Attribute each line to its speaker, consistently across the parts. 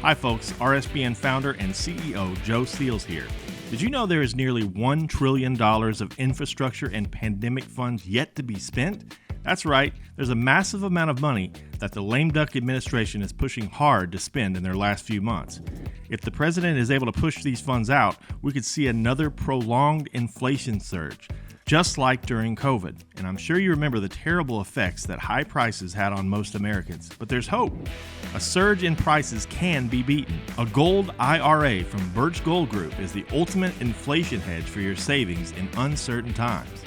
Speaker 1: Hi folks, RSBN founder and CEO Joe Seals here. Did you know there is nearly $1 trillion of infrastructure and pandemic funds yet to be spent? That's right, there's a massive amount of money that the lame duck administration is pushing hard to spend in their last few months. If the president is able to push these funds out, we could see another prolonged inflation surge, just like during COVID. And I'm sure you remember the terrible effects that high prices had on most Americans. But there's hope. A surge in prices can be beaten. A gold IRA from Birch Gold Group is the ultimate inflation hedge for your savings in uncertain times.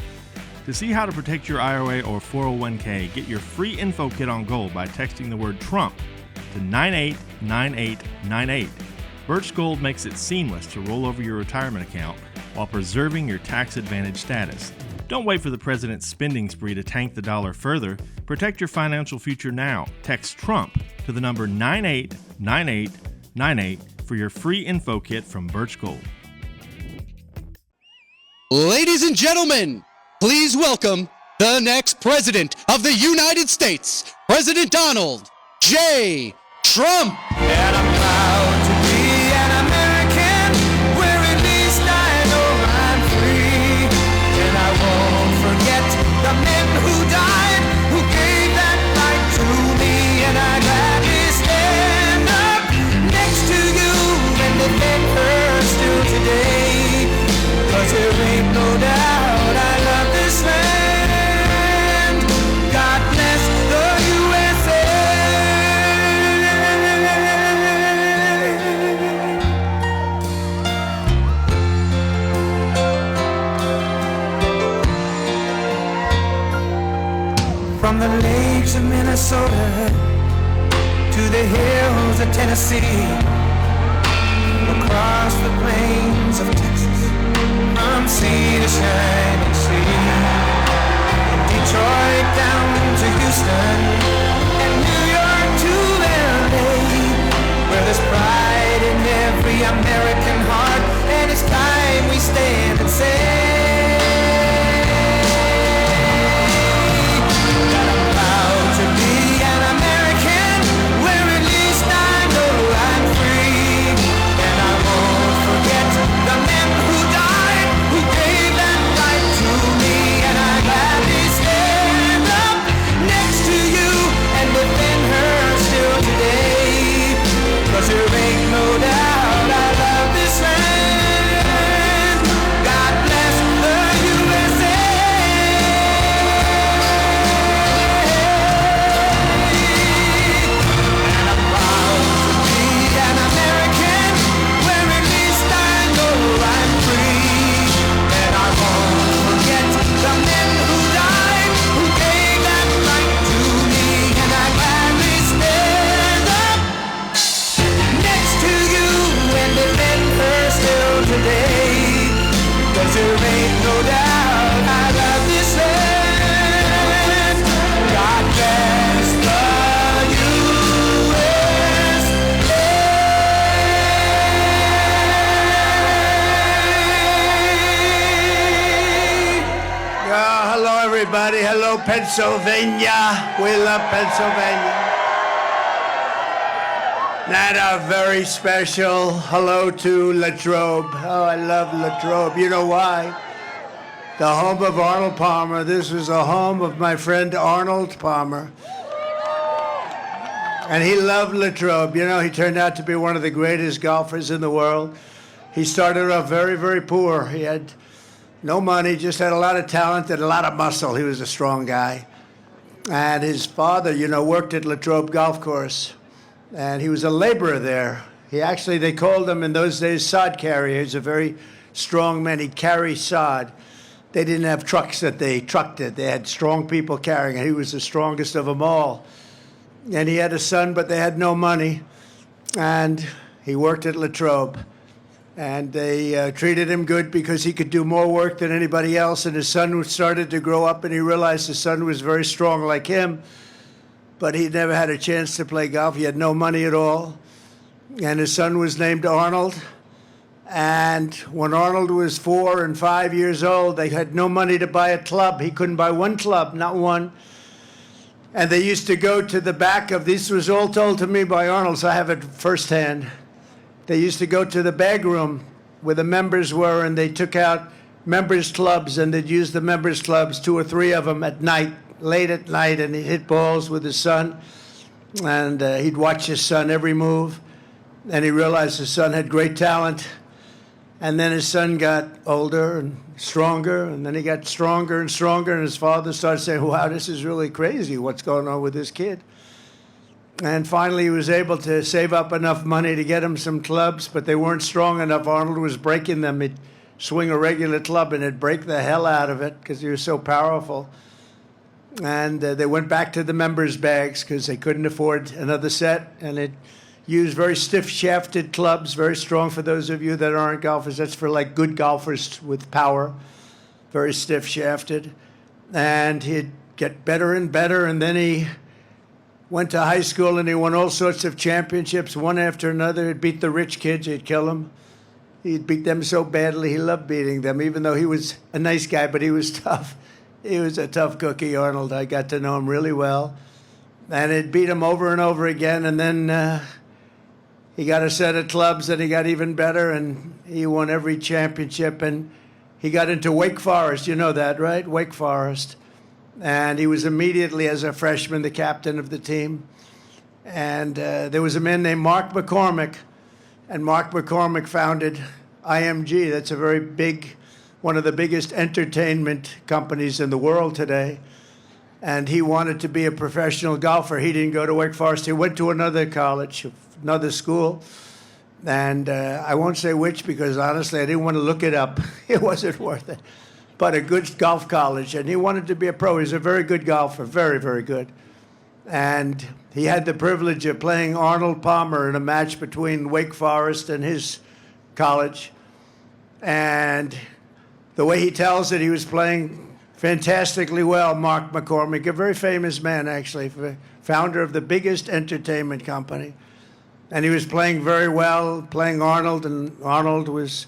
Speaker 1: To see how to protect your IRA or 401k, get your free info kit on gold by texting the word Trump to 989898. Birch Gold makes it seamless to roll over your retirement account while preserving your tax advantage status. Don't wait for the president's spending spree to tank the dollar further. Protect your financial future now. Text Trump to the number 989898 for your free info kit from Birch Gold.
Speaker 2: Ladies and gentlemen, please welcome the next president of the United States, President Donald J. Trump.
Speaker 3: And I'm proud to be an American, where at least I know I'm free. And I won't forget the men who died, who gave that right to me. And I gladly stand up next to you and defend her still today. 'Cause there ain't no doubt I love this land. God bless the USA. From the lakes of Minnesota to the hills of Tennessee, across the plains of Texas, from sea to shining sea, Detroit down to Houston, and New York to LA, where there's pride in every American heart, and it's time we stand and say that I'm proud to be an American, where at least I know I'm free. And I won't forget the men who died, who gave that right to me. And I gladly stand up next to you and defend her still today. 'Cause there ain't no doubt I love this land. God bless the USA. And I'm proud to be an American, where at least I know I'm free. And I won't forget the men who died, who gave that right to me. And I gladly stand up next to you and defend her still today. 'Cause there ain't no doubt I love this land. God bless the USA.
Speaker 4: Hello, everybody. Hello, Pennsylvania. We love Pennsylvania. And a very special hello to Latrobe. Oh, I love Latrobe. You know why? The home of Arnold Palmer. This was the home of my friend Arnold Palmer. And he loved Latrobe. You know, he turned out to be one of the greatest golfers in the world. He started off very, very poor. He had no money, just had a lot of talent and a lot of muscle. He was a strong guy. And his father, you know, worked at Latrobe Golf Course. And he was a laborer there. They called him in those days sod carrier. He was a very strong man. He'd carry sod. They didn't have trucks that they trucked it. They had strong people carrying it. He was the strongest of them all. And he had a son, but they had no money. And he worked at Latrobe. And they treated him good because he could do more work than anybody else. And his son started to grow up, and he realized his son was very strong like him. But he never had a chance to play golf. He had no money at all. And his son was named Arnold. And when Arnold was 4 and 5 years old, they had no money to buy a club. He couldn't buy one club, not one. And they used to go to the back of, this was all told to me by Arnold, so I have it firsthand. They used to go to the bag room where the members were, and they took out members' clubs, and they'd use the members' clubs, 2 or 3 of them at night, late at night, and he'd hit balls with his son. And he'd watch his son every move. And he realized his son had great talent. And then his son got older and stronger, and then he got stronger and stronger, and his father started saying, wow, this is really crazy. What's going on with this kid? And finally, he was able to save up enough money to get him some clubs, but they weren't strong enough. Arnold was breaking them. He'd swing a regular club, and it'd break the hell out of it because he was so powerful. And they went back to the members' bags because they couldn't afford another set, and it used very stiff-shafted clubs, very strong for those of you that aren't golfers. That's for like good golfers with power, very stiff-shafted. And he'd get better and better, and then he went to high school and he won all sorts of championships, one after another. He'd beat the rich kids, he'd kill them. He'd beat them so badly, he loved beating them, even though he was a nice guy, but he was tough. He was a tough cookie, Arnold. I got to know him really well. And he'd beat him over and over again, and then he got a set of clubs and he got even better, and he won every championship, and he got into Wake Forest. You know that, right? Wake Forest. And he was immediately, as a freshman, the captain of the team. And there was a man named Mark McCormick, and Mark McCormick founded IMG. That's a very big, one of the biggest entertainment companies in the world today. And he wanted to be a professional golfer. He didn't go to Wake Forest. He went to another college, another school. And I won't say which because, honestly, I didn't want to look it up. It wasn't worth it. But a good golf college. And he wanted to be a pro. He's a very good golfer, very, very good. And he had the privilege of playing Arnold Palmer in a match between Wake Forest and his college. And the way he tells it, he was playing fantastically well, Mark McCormick, a very famous man, actually, founder of the biggest entertainment company. And he was playing very well, playing Arnold, and Arnold was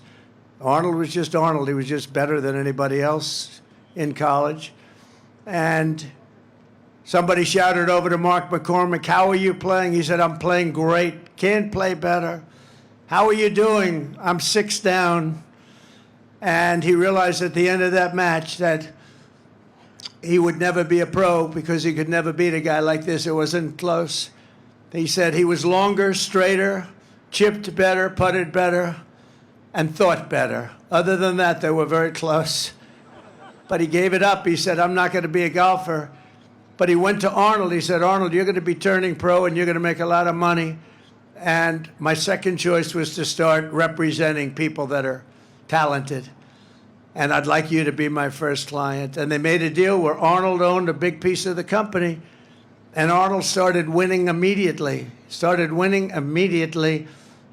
Speaker 4: just Arnold. He was just better than anybody else in college. And somebody shouted over to Mark McCormick, how are you playing? He said, I'm playing great. Can't play better. How are you doing? I'm 6 down. And he realized at the end of that match that he would never be a pro because he could never beat a guy like this. It wasn't close. He said he was longer, straighter, chipped better, putted better, and thought better. Other than that, they were very close. But he gave it up. He said, I'm not going to be a golfer. But he went to Arnold. He said, Arnold, you're going to be turning pro and you're going to make a lot of money. And my second choice was to start representing people that are talented. And I'd like you to be my first client. And they made a deal where Arnold owned a big piece of the company. And Arnold started winning immediately.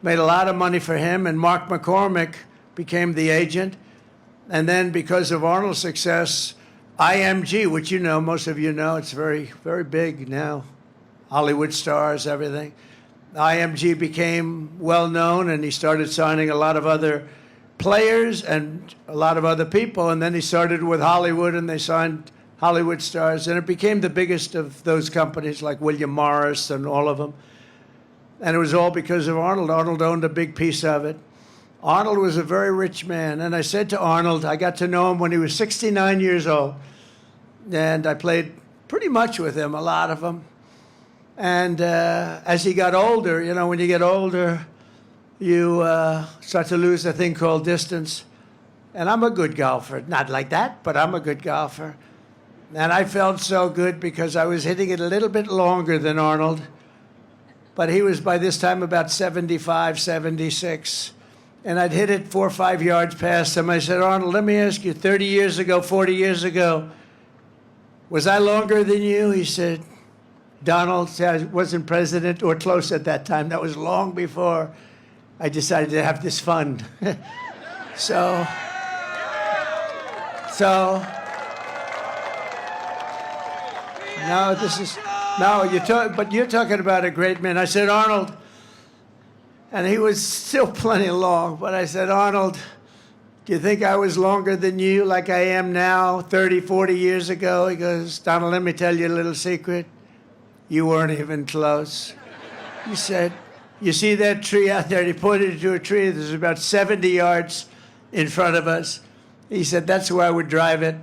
Speaker 4: Made a lot of money for him. And Mark McCormick became the agent. And then because of Arnold's success, IMG, which you know, most of you know, it's very, very big now. Hollywood stars, everything. IMG became well known, and he started signing a lot of other players and a lot of other people. And then he started with Hollywood, and they signed Hollywood stars. And it became the biggest of those companies, like William Morris and all of them. And it was all because of Arnold. Arnold owned a big piece of it. Arnold was a very rich man. And I said to Arnold, I got to know him when he was 69 years old. And I played pretty much with him, a lot of them. And as he got older, you know, when you get older, you start to lose a thing called distance. And I'm a good golfer. Not like that, but I'm a good golfer. And I felt so good because I was hitting it a little bit longer than Arnold. But he was, by this time, about 75, 76. And I'd hit it 4 or 5 yards past him. I said, Arnold, let me ask you, 30 years ago, 40 years ago, was I longer than you? He said, Donald, I wasn't president or close at that time. That was long before I decided to have this fun. So, but you're talking about a great man. I said, Arnold, and he was still plenty long, but I said, Arnold, do you think I was longer than you like I am now, 30, 40 years ago? He goes, Donald, let me tell you a little secret. You weren't even close. He said, you see that tree out there? And he pointed to a tree that was about 70 yards in front of us. He said, that's where I would drive it.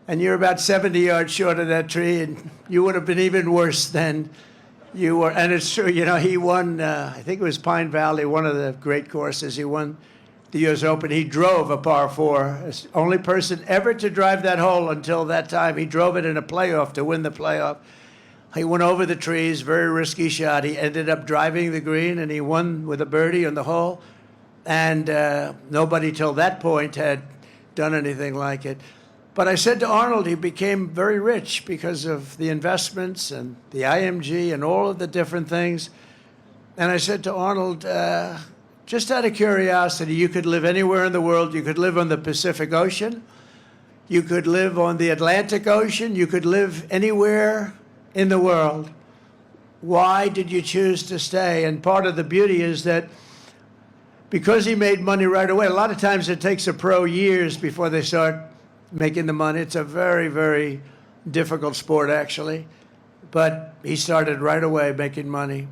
Speaker 4: And you're about 70 yards short of that tree, and you would have been even worse than you were. And it's true, you know, he won, I think it was Pine Valley, one of the great courses. He won the U.S. Open. He drove a par four. As only person ever to drive that hole until that time. He drove it in a playoff to win the playoff. He went over the trees, very risky shot. He ended up driving the green, and he won with a birdie on the hole. And nobody till that point had done anything like it. But I said to Arnold, he became very rich because of the investments and the IMG and all of the different things. And I said to Arnold, just out of curiosity, you could live anywhere in the world. You could live on the Pacific Ocean. You could live on the Atlantic Ocean. You could live anywhere in the world. Why did you choose to stay? And part of the beauty is that because he made money right away, a lot of times it takes a pro years before they start making the money. It's a very, very difficult sport, actually. But he started right away making money.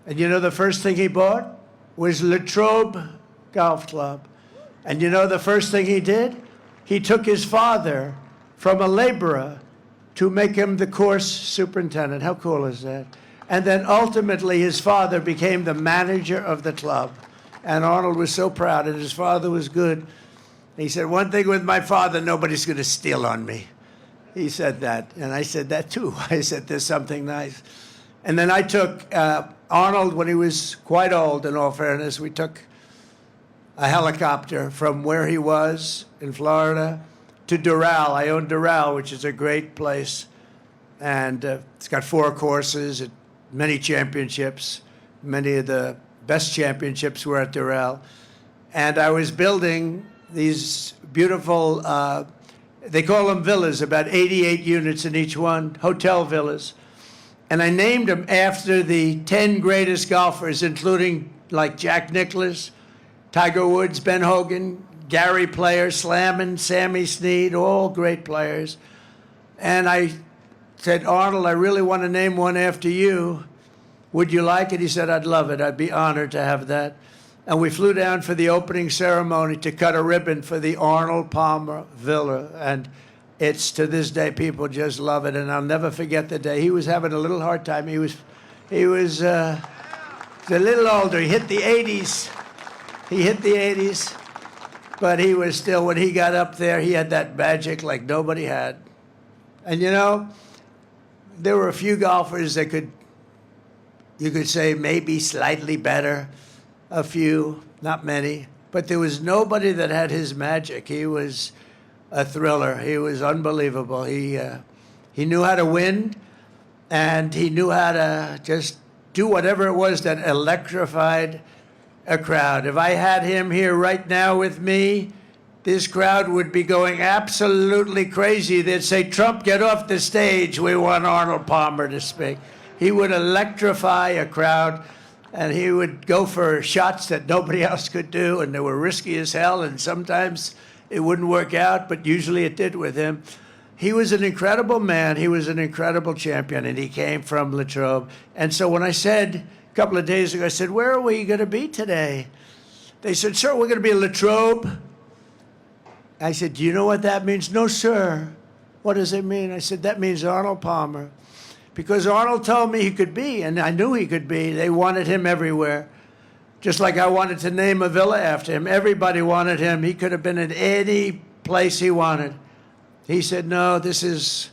Speaker 4: And you know the first thing he bought was Latrobe Golf Club. And you know the first thing he did? He took his father from a laborer to make him the course superintendent. How cool is that? And then ultimately his father became the manager of the club. And Arnold was so proud, and his father was good. He said, one thing with my father, nobody's going to steal on me. He said that, and I said that too. I said, there's something nice. And then I took Arnold, when he was quite old, in all fairness, we took a helicopter from where he was in Florida to Doral. I own Doral, which is a great place. And it's got 4 courses, many championships. Many of the best championships were at Doral. And I was building these beautiful, they call them villas, about 88 units in each one, hotel villas. And I named them after the 10 greatest golfers, including like Jack Nicklaus, Tiger Woods, Ben Hogan, Gary Player, Slammin', Sammy Snead, all great players. And I said, Arnold, I really want to name one after you. Would you like it? He said, I'd love it. I'd be honored to have that. And we flew down for the opening ceremony to cut a ribbon for the Arnold Palmer Villa. And it's, to this day, people just love it. And I'll never forget the day. He was having a little hard time. He was a little older. He hit the 80s. But he was still, when he got up there, he had that magic like nobody had. And you know, there were a few golfers that you could say maybe slightly better. A few, not many. But there was nobody that had his magic. He was a thriller. He was unbelievable. He knew how to win, and he knew how to just do whatever it was that electrified a crowd. If I had him here right now with me, this crowd would be going absolutely crazy. They'd say, Trump, get off the stage. We want Arnold Palmer to speak. He would electrify a crowd, and he would go for shots that nobody else could do, and they were risky as hell, and sometimes it wouldn't work out, but usually it did with him. He was an incredible man. He was an incredible champion, and he came from Latrobe. And so when I said a couple of days ago, I said, where are we going to be today? They said, sir, we're going to be in Latrobe. I said, do you know what that means? No, sir. What does it mean? I said, that means Arnold Palmer. Because Arnold told me he could be, and I knew he could be. They wanted him everywhere. Just like I wanted to name a villa after him. Everybody wanted him. He could have been in any place he wanted. He said, no, this is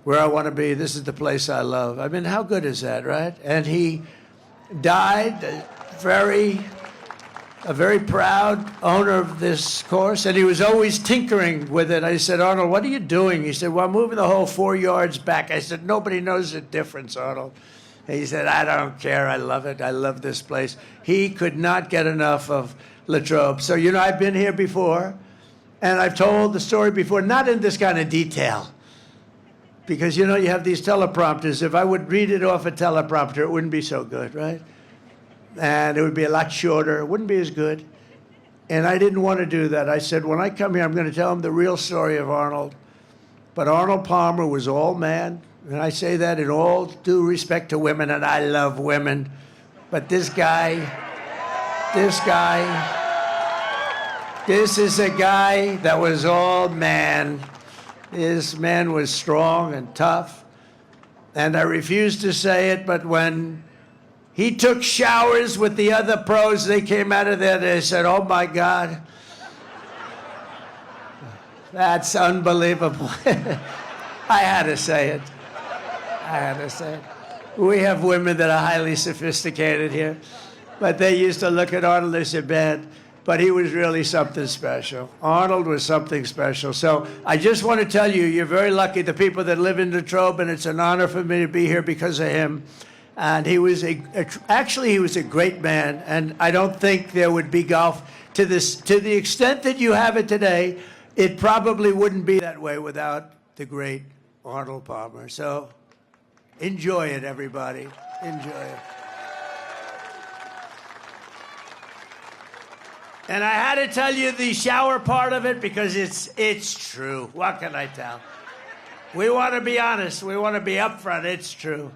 Speaker 4: where I want to be. This is the place I love. I mean, how good is that, right? And he died a very proud owner of this course, and he was always tinkering with it. I said, Arnold, what are you doing? He said, well, I'm moving the hole 4 yards back. I said, nobody knows the difference, Arnold. And he said, I don't care. I love it. I love this place. He could not get enough of Latrobe. So, you know, I've been here before, and I've told the story before, not in this kind of detail. Because, you know, you have these teleprompters. If I would read it off a teleprompter, it wouldn't be so good, right? And it would be a lot shorter. It wouldn't be as good. And I didn't want to do that. I said, when I come here, I'm going to tell them the real story of Arnold. But Arnold Palmer was all man. And I say that in all due respect to women, and I love women. But this is a guy that was all man. This man was strong and tough. And I refuse to say it, but when he took showers with the other pros, they came out of there, they said, oh my God, that's unbelievable. I had to say it. We have women that are highly sophisticated here, but they used to look at Arnold and say, man, but he was really something special. Arnold was something special. So I just want to tell you, you're very lucky, the people that live in Latrobe, and it's an honor for me to be here because of him. And he was actually, he was a great man, and I don't think there would be golf to the extent that you have it today. It probably wouldn't be that way without the great Arnold Palmer. So enjoy it, everybody. Enjoy it. And I had to tell you the shower part of it because it's true. What can I tell? We want to be honest. We want to be upfront. It's true.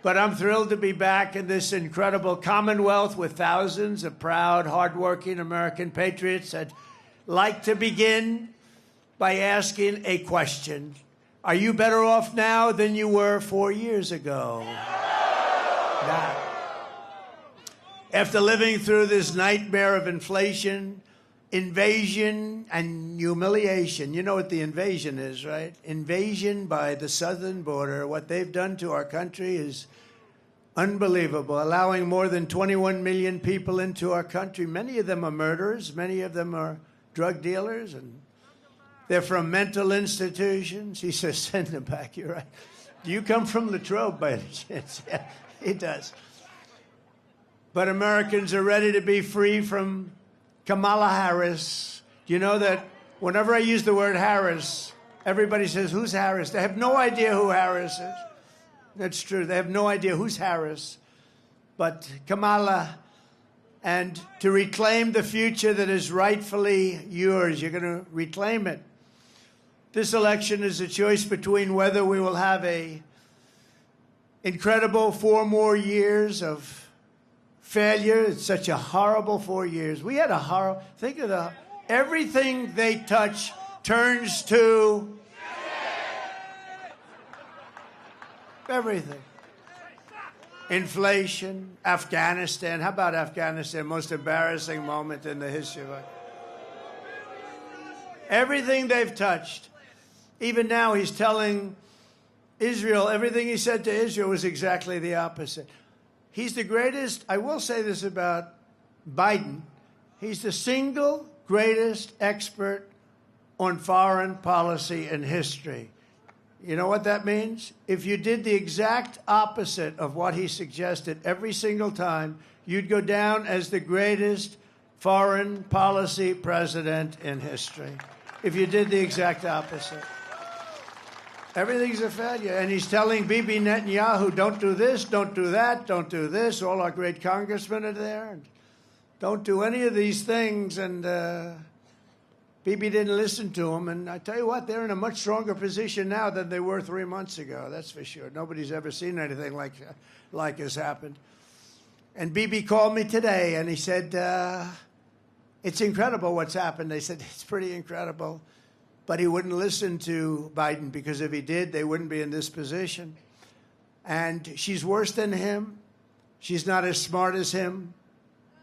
Speaker 4: But I'm thrilled to be back in this incredible Commonwealth with thousands of proud, hardworking American patriots. I'd like to begin by asking a question. Are you better off now than you were 4 years ago? Now, after living through this nightmare of inflation, invasion, and humiliation, you know what the invasion is, right? Invasion by the southern border. What they've done to our country is unbelievable, allowing more than 21 million people into our country. Many of them are murderers. Many of them are drug dealers, and they're from mental institutions. He says, send them back. You're right. Do you come from Latrobe by any chance? Yeah, he does. But Americans are ready to be free from Kamala Harris. You know that whenever I use the word Harris, everybody says, who's Harris? They have no idea who Harris is. That's true. They have no idea who's Harris. But Kamala, and to reclaim the future that is rightfully yours, you're going to reclaim it. This election is a choice between whether we will have a incredible 4 more years of failure. It's such a horrible 4 years. We had a horrible, think of everything they touch turns to everything. Inflation, Afghanistan. How about Afghanistan? Most embarrassing moment in the history of it. Everything they've touched. Even now he's telling Israel, everything he said to Israel was exactly the opposite. He's the greatest, I will say this about Biden, he's the single greatest expert on foreign policy in history. You know what that means? If you did the exact opposite of what he suggested every single time, you'd go down as the greatest foreign policy president in history. If you did the exact opposite. Everything's a failure. And he's telling Bibi Netanyahu, don't do this, don't do that, don't do this. All our great congressmen are there. And don't do any of these things. And Bibi didn't listen to him. And I tell you what, they're in a much stronger position now than they were 3 months ago. That's for sure. Nobody's ever seen anything like has happened. And Bibi called me today, and he said, it's incredible what's happened. They said, it's pretty incredible. But he wouldn't listen to Biden, because if he did, they wouldn't be in this position. And she's worse than him. She's not as smart as him.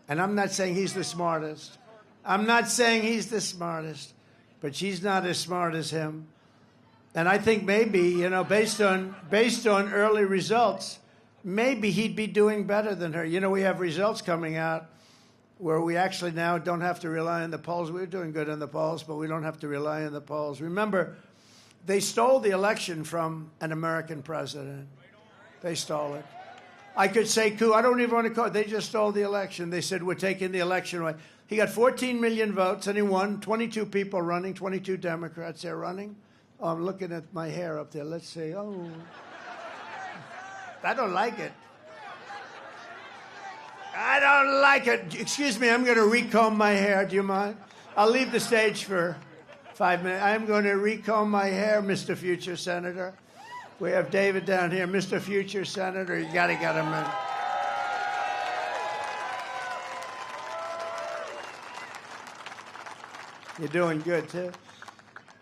Speaker 4: And I'm not saying he's the smartest. I'm not saying he's the smartest. But she's not as smart as him. And I think maybe, you know, based on early results, maybe he'd be doing better than her. You know, we have results coming out where we actually now don't have to rely on the polls. We're doing good in the polls, but we don't have to rely on the polls. Remember, they stole the election from an American president. They stole it. I could say coup. I don't even want to call it. They just stole the election. They said, we're taking the election away. He got 14 million votes, and he won. 22 people running, 22 Democrats there running. Oh, I'm looking at my hair up there. Let's see. Oh, I don't like it. I don't like it. Excuse me, I'm going to recomb my hair. Do you mind? I'll leave the stage for 5 minutes. I'm going to recomb my hair, Mr. Future Senator. We have David down here, Mr. Future Senator. You got to get him in. You're doing good, too.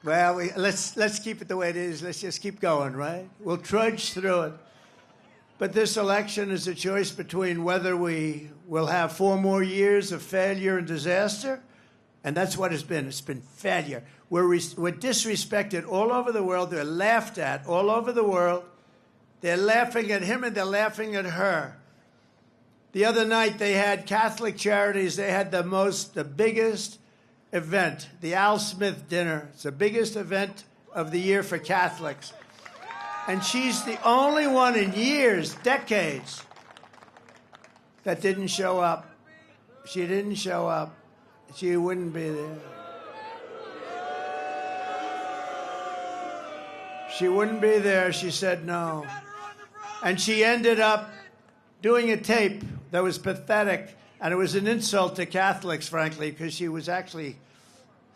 Speaker 4: Well, let's keep it the way it is. Let's just keep going, right? We'll trudge through it. But this election is a choice between whether we will have 4 more years of failure and disaster, and that's what it's been. It's been failure. We're disrespected all over the world. They're laughed at all over the world. They're laughing at him and they're laughing at her. The other night they had Catholic Charities. They had the biggest event, the Al Smith dinner. It's the biggest event of the year for Catholics. And she's the only one in years, decades, that didn't show up. She didn't show up. She wouldn't be there. She wouldn't be there. She said no. And she ended up doing a tape that was pathetic. And it was an insult to Catholics, frankly, because she was actually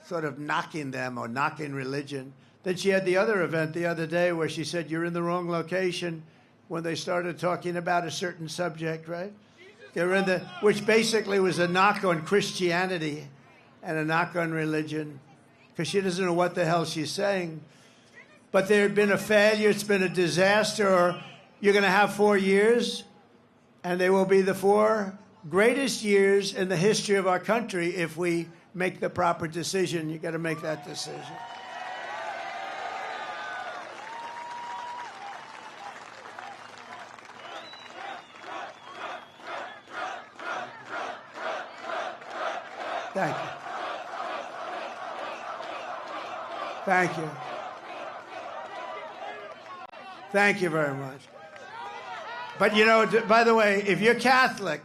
Speaker 4: sort of knocking them or knocking religion. Then she had the other event the other day where she said, you're in the wrong location, when they started talking about a certain subject, right? Which basically was a knock on Christianity and a knock on religion, because she doesn't know what the hell she's saying. But there had been a failure, it's been a disaster, or you're going to have 4 years, and they will be the 4 greatest years in the history of our country if we make the proper decision. You got to make that decision. Thank you. Thank you. Thank you very much. But you know, by the way, if you're Catholic,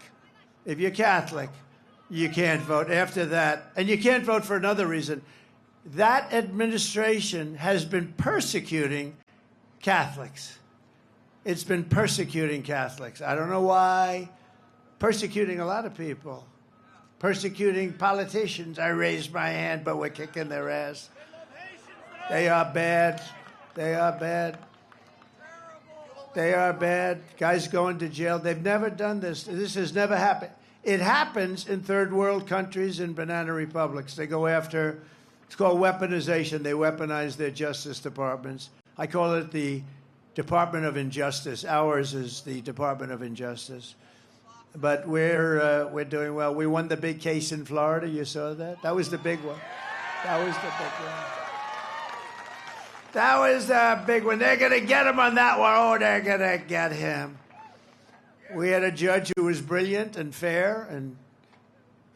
Speaker 4: you can't vote after that. And you can't vote for another reason. That administration has been persecuting Catholics. It's been persecuting Catholics. I don't know why. Persecuting a lot of people. Persecuting politicians. I raised my hand, but we're kicking their ass. They are bad. They are bad. They are bad. Guys going to jail. They've never done this. This has never happened. It happens in third world countries and banana republics. They go after, it's called weaponization. They weaponize their justice departments. I call it the Department of Injustice. Ours is the Department of Injustice. But we're doing well. We won the big case in Florida. You saw that? That was the big one. That was the big one. That was the big one. They're going to get him on that one. Oh, they're going to get him. We had a judge who was brilliant and fair and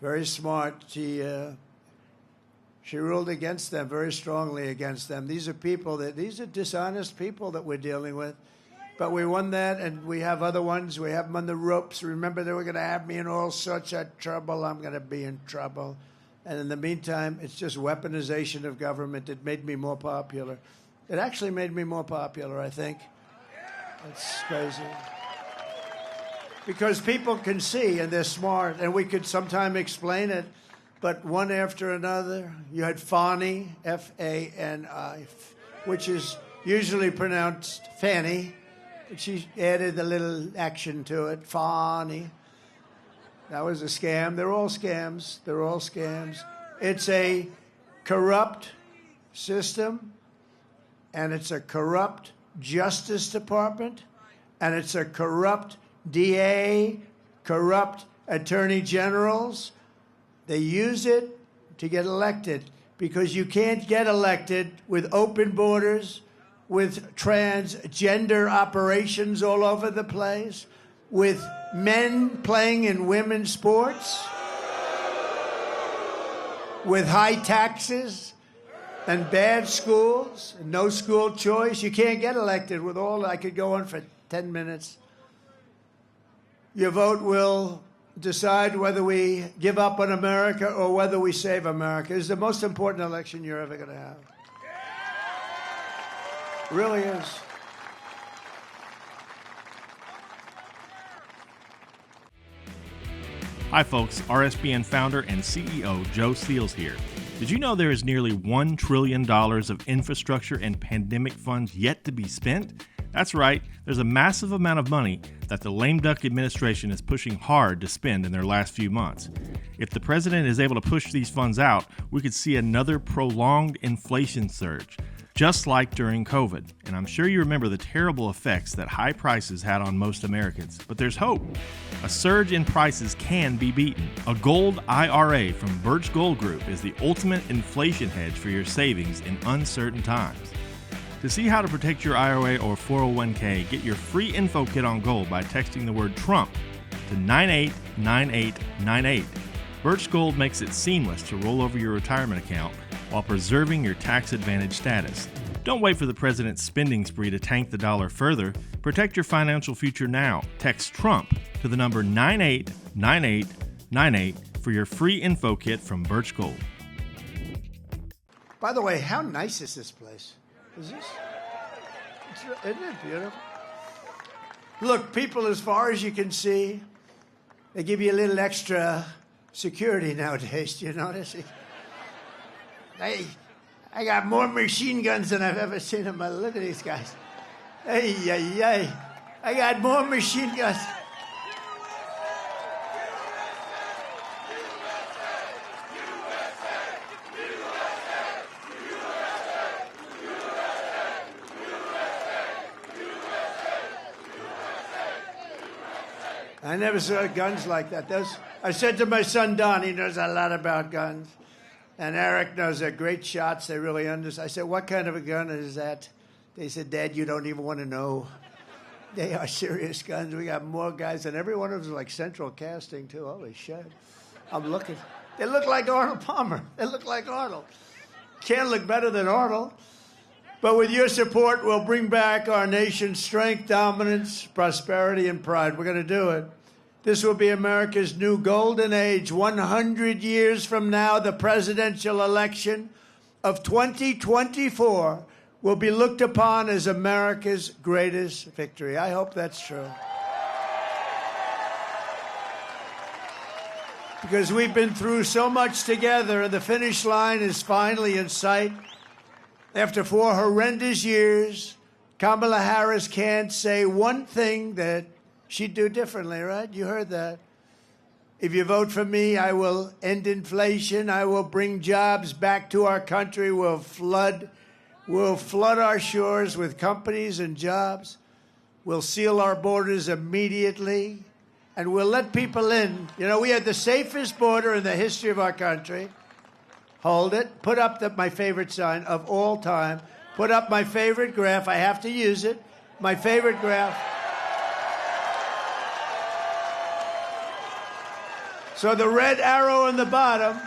Speaker 4: very smart. She ruled against them, very strongly against them. These are dishonest people that we're dealing with. But we won that, and we have other ones. We have them on the ropes. Remember, they were going to have me in all sorts of trouble. I'm going to be in trouble. And in the meantime, it's just weaponization of government. It made me more popular. It actually made me more popular, I think. It's crazy. Because people can see, and they're smart, and we could sometime explain it, but one after another. You had Fani, F-A-N-I, which is usually pronounced Fanny. She added a little action to it, Fani. That was a scam. They're all scams. They're all scams. It's a corrupt system, and it's a corrupt Justice Department, and it's a corrupt DA, corrupt attorney generals. They use it to get elected because you can't get elected with open borders, with transgender operations all over the place, with men playing in women's sports, with high taxes and bad schools, and no school choice. You can't get elected with all. I could go on for 10 minutes. Your vote will decide whether we give up on America or whether we save America. It's the most important election you're ever going to have. It really is.
Speaker 1: Hi folks, RSBN founder and CEO Joe Steels here. Did you know there is nearly $1 trillion of infrastructure and pandemic funds yet to be spent? That's right, there's a massive amount of money that the lame duck administration is pushing hard to spend in their last few months. If the president is able to push these funds out, we could see another prolonged inflation surge, just like during COVID. And I'm sure you remember the terrible effects that high prices had on most Americans. But there's hope. A surge in prices can be beaten. A gold IRA from Birch Gold Group is the ultimate inflation hedge for your savings in uncertain times. To see how to protect your IRA or 401k, get your free info kit on gold by texting the word Trump to 989898. Birch Gold makes it seamless to roll over your retirement account while preserving your tax advantage status. Don't wait for the president's spending spree to tank the dollar further. Protect your financial future now. Text Trump to the number 989898 for your free info kit from Birch Gold.
Speaker 4: By the way, how nice is this place? Isn't it beautiful? Look, people, as far as you can see, they give you a little extra security nowadays. Do you notice? I got more machine guns than I've ever seen in my life. Look at these guys. Hey. I got more machine guns. I never saw guns like that. I said to my son, Don, he knows a lot about guns. And Eric knows they're great shots. They really understand. I said, what kind of a gun is that? They said, Dad, you don't even want to know. They are serious guns. We got more guys. And every one of them is like central casting, too. Holy shit. I'm looking. They look like Arnold Palmer. They look like Arnold. Can't look better than Arnold. But with your support, we'll bring back our nation's strength, dominance, prosperity, and pride. We're going to do it. This will be America's new golden age. 100 years from now, the presidential election of 2024 will be looked upon as America's greatest victory. I hope that's true. Because we've been through so much together, and the finish line is finally in sight. After 4 horrendous years, Kamala Harris can't say one thing that she'd do differently, right? You heard that. If you vote for me, I will end inflation. I will bring jobs back to our country. We'll flood our shores with companies and jobs. We'll seal our borders immediately. And we'll let people in. You know, we had the safest border in the history of our country. Hold it. Put up my favorite sign of all time. Put up my favorite graph. I have to use it. My favorite graph. So the red arrow in the bottom,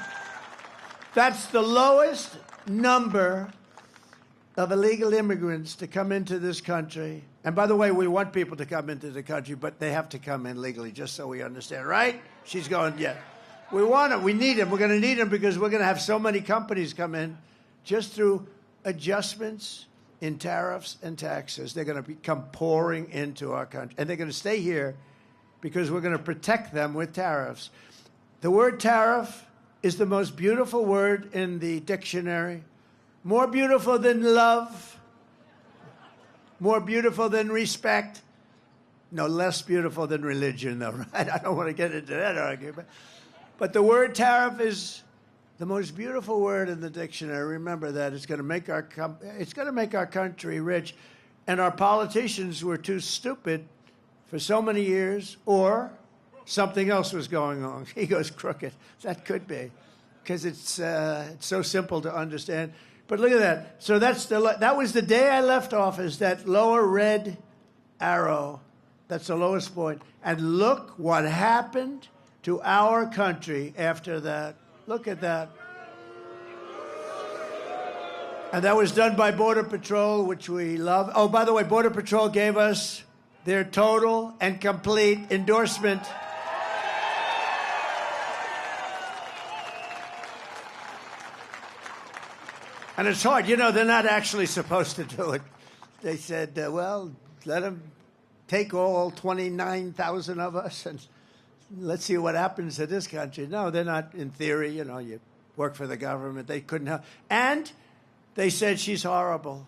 Speaker 4: that's the lowest number of illegal immigrants to come into this country. And by the way, we want people to come into the country, but they have to come in legally, just so we understand, right? She's going, yeah. We want them. We need them. We're going to need them because we're going to have so many companies come in just through adjustments in tariffs and taxes. They're going to come pouring into our country. And they're going to stay here because we're going to protect them with tariffs. The word tariff is the most beautiful word in the dictionary. More beautiful than love. More beautiful than respect. No, less beautiful than religion, though, right? I don't want to get into that argument. But the word tariff is the most beautiful word in the dictionary. Remember that. It's going to make our country rich. And our politicians were too stupid for so many years, or something else was going on. He goes crooked. That could be, because it's so simple to understand. But look at that. So that was the day I left office, that lower red arrow. That's the lowest point. And look what happened to our country after that. Look at that. And that was done by Border Patrol, which we love. Oh, by the way, Border Patrol gave us their total and complete endorsement. And it's hard. You know, they're not actually supposed to do it. They said, well, let them take all 29,000 of us and let's see what happens to this country. No, they're not, in theory. You know, you work for the government. They couldn't help. And they said she's horrible.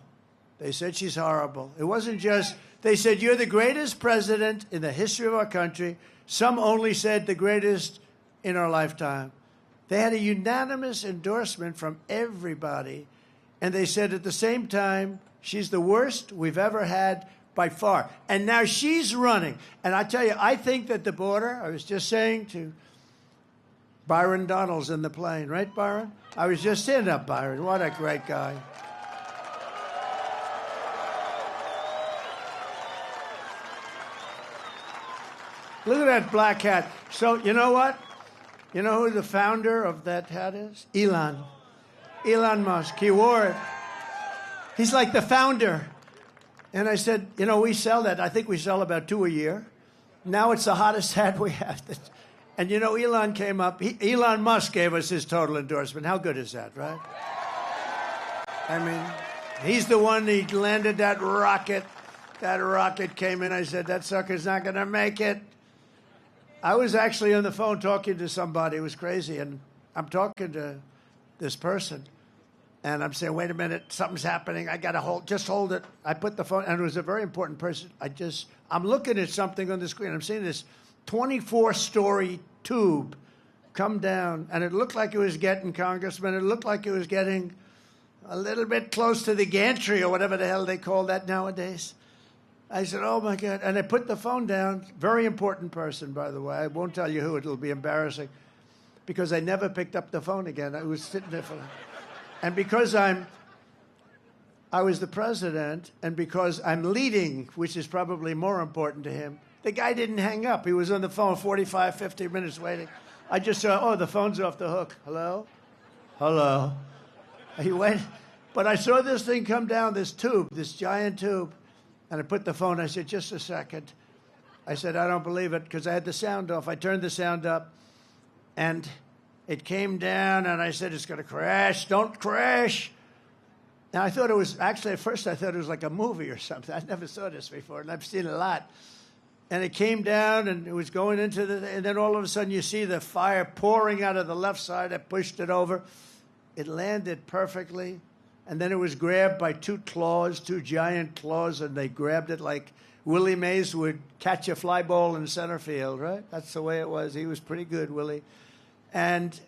Speaker 4: They said she's horrible. It wasn't just They said, you're the greatest president in the history of our country. Some only said the greatest in our lifetime. They had a unanimous endorsement from everybody. And they said at the same time, she's the worst we've ever had by far. And now she's running. And I tell you, I think that the border, I was just saying to Byron Donald's in the plane, right, Byron? I was just saying up, Byron. What a great guy. Look at that black hat. So, you know what? You know who the founder of that hat is? Elon Musk. He wore it. He's like the founder. And I said, you know, we sell that. I think we sell about 2 a year. Now it's the hottest hat we have. And, you know, Elon came up. Elon Musk gave us his total endorsement. How good is that, right? I mean, he's the one he landed that rocket. That rocket came in. I said, that sucker's not going to make it. I was actually on the phone talking to somebody. It was crazy. And I'm talking to this person. And I'm saying, wait a minute, something's happening. I got to just hold it. I put the phone, and it was a very important person. I'm looking at something on the screen. I'm seeing this 24-story tube come down. And it looked like it was getting, Congressman, it looked like it was getting a little bit close to the gantry or whatever the hell they call that nowadays. I said, oh, my God. And I put the phone down. Very important person, by the way. I won't tell you who. It'll be embarrassing. Because I never picked up the phone again. I was sitting there for... And because I was the president, and because I'm leading, which is probably more important to him, the guy didn't hang up. He was on the phone 45, 50 minutes waiting. I just saw, oh, the phone's off the hook. Hello? Hello? He went, but I saw this thing come down, this tube, this giant tube. And I put the phone, I said, just a second. I said, I don't believe it, because I had the sound off. I turned the sound up, and it came down, and I said, it's going to crash. Don't crash. Now, I thought it was, actually, at first, I thought it was like a movie or something. I never saw this before, and I've seen it a lot. And it came down, and it was going into and then all of a sudden, you see the fire pouring out of the left side. I pushed it over. It landed perfectly. And then it was grabbed by two giant claws, and they grabbed it like Willie Mays would catch a fly ball in center field, right? That's the way it was. He was pretty good, Willie. And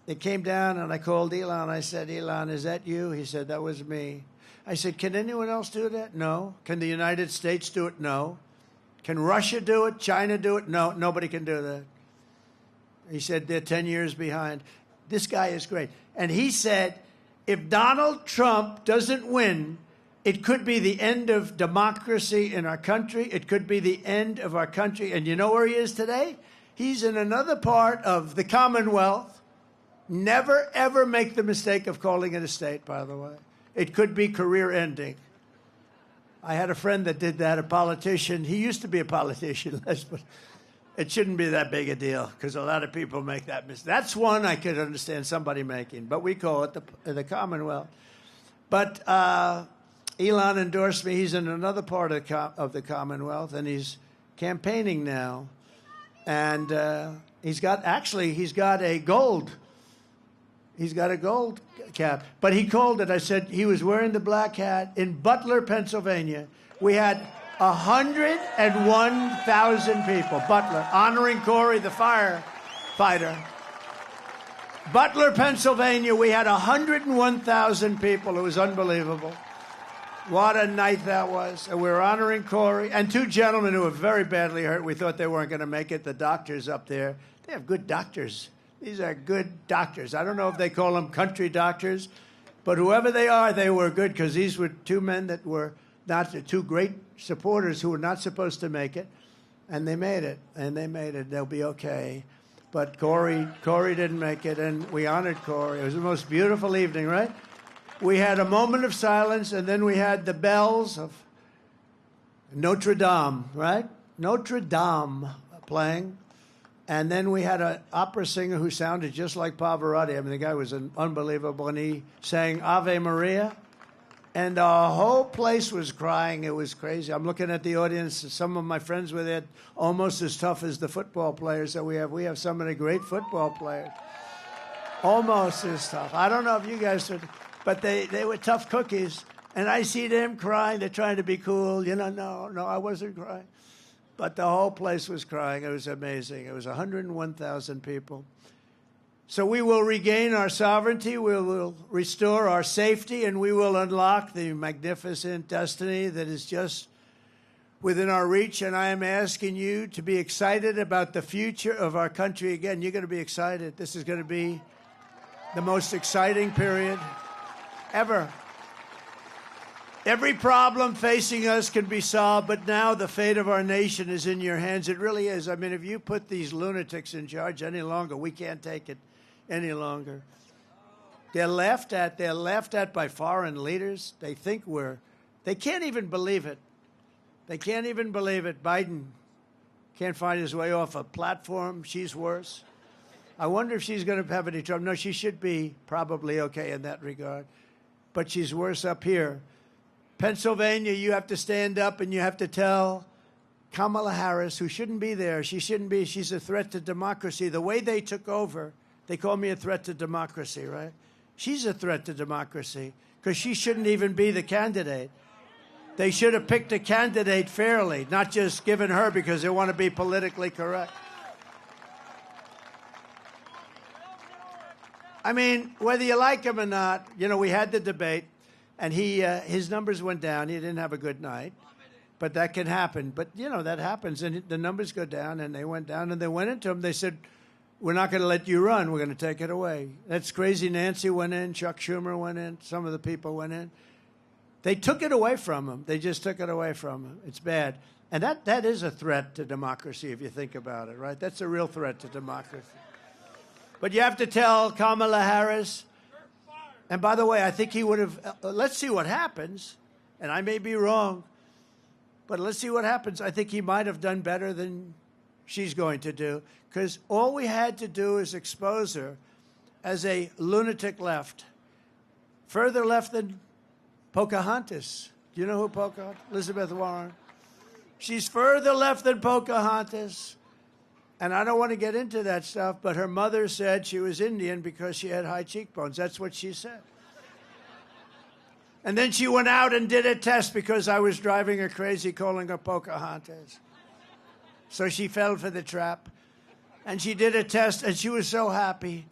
Speaker 4: it came down, and I called Elon. I said, Elon, is that you? He said, that was me. I said, can anyone else do that? No. Can the United States do it? No. Can Russia do it? China do it? No. Nobody can do that. He said, they're 10 years behind. This guy is great. And he said, if Donald Trump doesn't win, it could be the end of democracy in our country. It could be the end of our country. And you know where he is today? He's in another part of the Commonwealth. Never, ever make the mistake of calling it a state, by the way. It could be career-ending. I had a friend that did that, a politician. He used to be a politician, but it shouldn't be that big a deal because a lot of people make that mistake. That's one I could understand somebody making, but we call it the Commonwealth. But Elon endorsed me. He's in another part of the Commonwealth, and he's campaigning now. And he's got a gold. He's got a gold cap. But he called it, I said, he was wearing the black hat in Butler, Pennsylvania. We had 101,000 people, Butler, honoring Corey, the firefighter. Butler, Pennsylvania, we had 101,000 people. It was unbelievable. What a night that was. And we were honoring Corey. And two gentlemen who were very badly hurt. We thought they weren't going to make it. The doctors up there, they have good doctors. These are good doctors. I don't know if they call them country doctors, but whoever they are, they were good because these were two men that were not two great supporters who were not supposed to make it, and they made it, and they made it. They'll be okay. But Corey didn't make it, and we honored Corey. It was the most beautiful evening, right? We had a moment of silence, and then we had the bells of Notre Dame, right? Notre Dame playing. And then we had an opera singer who sounded just like Pavarotti. I mean, the guy was unbelievable, and he sang Ave Maria. And the whole place was crying. It was crazy. I'm looking at the audience. Some of my friends were there, almost as tough as the football players that we have. We have some of the great football players. Almost as tough. I don't know if you guys are, but they were tough cookies. And I see them crying. They're trying to be cool. You know, no, I wasn't crying. But the whole place was crying. It was amazing. It was 101,000 people. So we will regain our sovereignty, we will restore our safety, and we will unlock the magnificent destiny that is just within our reach. And I am asking you to be excited about the future of our country. Again, you're going to be excited. This is going to be the most exciting period ever. Every problem facing us can be solved, but now the fate of our nation is in your hands. It really is. I mean, if you put these lunatics in charge any longer, we can't take it any longer. They're laughed at by foreign leaders. They can't even believe it. They can't even believe it. Biden can't find his way off a platform. She's worse. I wonder if she's going to have any trouble. No, she should be probably okay in that regard. But she's worse up here. Pennsylvania, you have to stand up and you have to tell Kamala Harris, who shouldn't be there, she's a threat to democracy. The way they took over, they call me a threat to democracy, right? She's a threat to democracy because she shouldn't even be the candidate. They should have picked a candidate fairly, not just given her because they want to be politically correct. I mean, whether you like him or not, you know, we had the debate, and his numbers went down. He didn't have a good night, but that can happen. But, you know, that happens, and the numbers go down, and they went down, and they went into him. They said, we're not going to let you run. We're going to take it away. That's crazy. Nancy went in. Chuck Schumer went in. Some of the people went in. They took it away from him. They just took it away from him. It's bad. And that is a threat to democracy, if you think about it, right? That's a real threat to democracy. But you have to tell Kamala Harris, and by the way, I think he would have, let's see what happens, and I may be wrong, but let's see what happens. I think he might have done better than she's going to do, because all we had to do is expose her as a lunatic left, further left than Pocahontas. Do you know who Pocahontas? Elizabeth Warren. She's further left than Pocahontas. And I don't want to get into that stuff, but her mother said she was Indian because she had high cheekbones. That's what she said. And then she went out and did a test because I was driving her crazy, calling her Pocahontas. So she fell for the trap. And she did a test, and she was so happy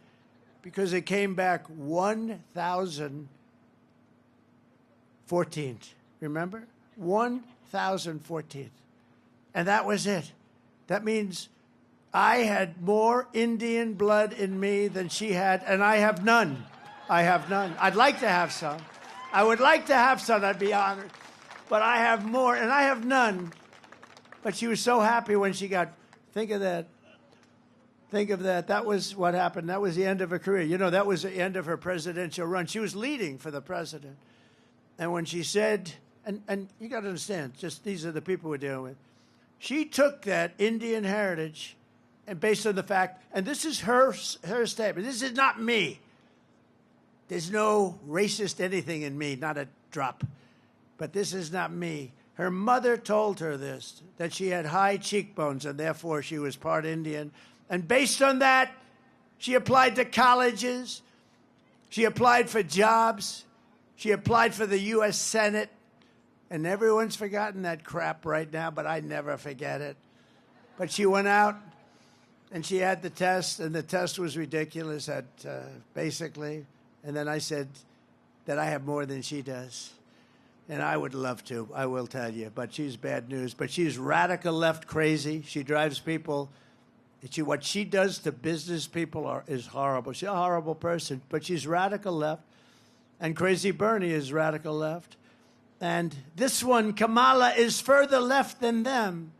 Speaker 4: because it came back 1,014th. Remember? 1,014th. And that was it. That means I had more Indian blood in me than she had, and I have none. I have none. I'd like to have some. I would like to have some. I'd be honored. But I have more, and I have none. But she was so happy when she got, think of that. Think of that. That was what happened. That was the end of her career. You know, that was the end of her presidential run. She was leading for the president. And when she said, and you got to understand, just these are the people we're dealing with. She took that Indian heritage, and based on the fact, and this is her statement, this is not me. There's no racist anything in me, not a drop. But this is not me. Her mother told her this, that she had high cheekbones, and therefore she was part Indian. And based on that, she applied to colleges. She applied for jobs. She applied for the U.S. Senate. And everyone's forgotten that crap right now, but I never forget it. But she went out, and she had the test, and the test was ridiculous basically. And then I said that I have more than she does. And I would love to, I will tell you. But she's bad news. But she's radical left crazy. She drives people. What she does to business people is horrible. She's a horrible person. But she's radical left. And Crazy Bernie is radical left. And this one, Kamala, is further left than them.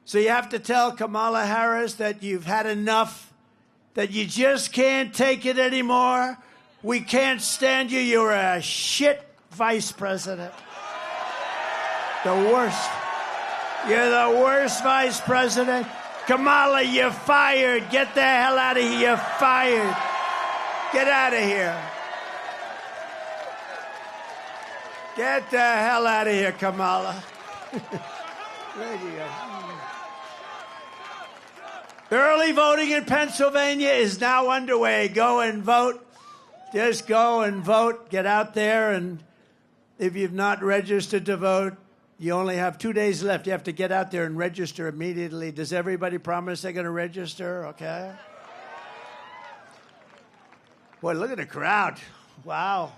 Speaker 4: So you have to tell Kamala Harris that you've had enough, that you just can't take it anymore. We can't stand you. You're a shit vice president. The worst. You're the worst vice president. Kamala, you're fired. Get the hell out of here. You're fired. Get out of here. Get the hell out of here, Kamala. There you go. Early voting in Pennsylvania is now underway. Go and vote. Just go and vote. Get out there and If you've not registered to vote, you only have 2 days left. You have to get out there and register immediately. Does everybody promise they're going to register? Okay. Boy, look at the crowd. Wow.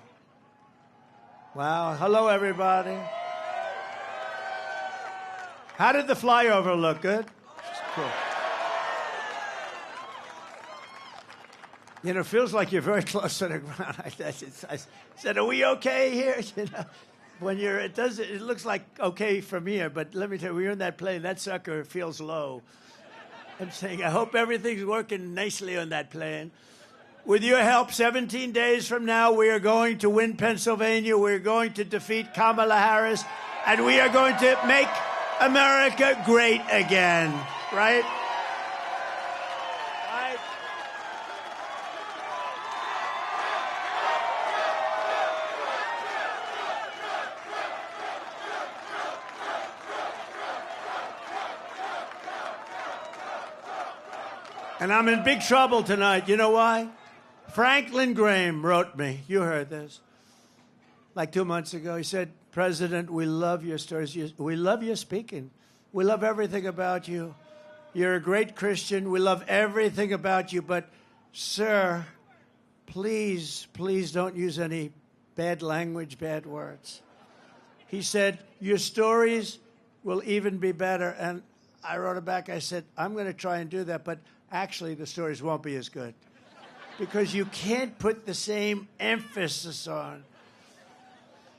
Speaker 4: Wow. Hello, everybody. How did the flyover look? Good? Cool. You know, it feels like you're very close to the ground. I said, are we okay here? You know, when you're, it looks like okay from here, but let me tell you, when you're in that plane, that sucker feels low. I'm saying, I hope everything's working nicely on that plane. With your help, 17 days from now, we are going to win Pennsylvania. We're going to defeat Kamala Harris, and we are going to make America great again, right? And I'm in big trouble tonight. You know why? Franklin Graham wrote me. You heard this. Like 2 months ago, he said, President, we love your stories. We love your speaking. We love everything about you. You're a great Christian. We love everything about you. But, sir, please, please don't use any bad language, bad words. He said, your stories will even be better. And I wrote it back. I said, I'm going to try and do that. But actually, the stories won't be as good. Because you can't put the same emphasis on.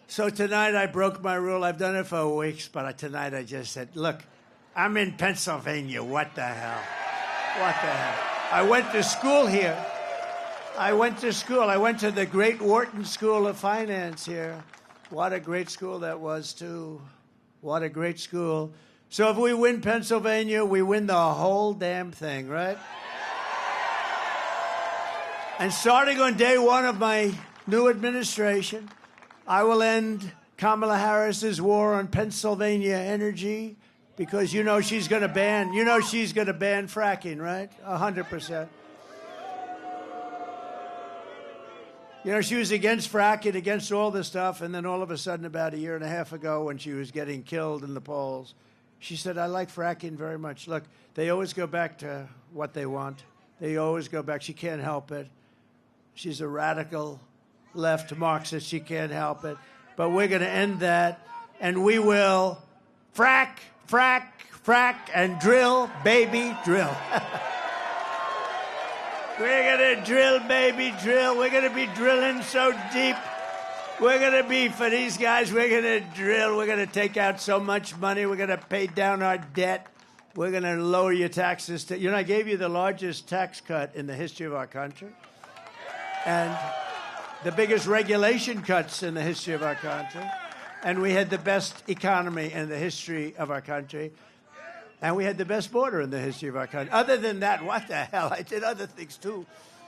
Speaker 4: So tonight I broke my rule. I've done it for weeks, but tonight I just said, look, I'm in Pennsylvania. What the hell? What the hell? I went to school here. I went to the great Wharton School of Finance here. What a great school that was, too. What a great school. So if we win Pennsylvania, we win the whole damn thing, right? And starting on day one of my new administration, I will end Kamala Harris's war on Pennsylvania energy because you know she's going to ban fracking, right? 100%. You know, she was against fracking, against all this stuff, and then all of a sudden about a year and a half ago when she was getting killed in the polls, she said, I like fracking very much. Look, they always go back to what they want. They always go back. She can't help it. She's a radical left Marxist. She can't help it. But we're going to end that, and we will frack, frack, frack, and drill, baby, drill. We're going to drill, baby, drill. We're going to be drilling so deep. We're going to be, for these guys, we're going to drill. We're going to take out so much money. We're going to pay down our debt. We're going to lower your taxes. You know, I gave you the largest tax cut in the history of our country. And the biggest regulation cuts in the history of our country. And we had the best economy in the history of our country. And we had the best border in the history of our country. Other than that, what the hell? I did other things, too.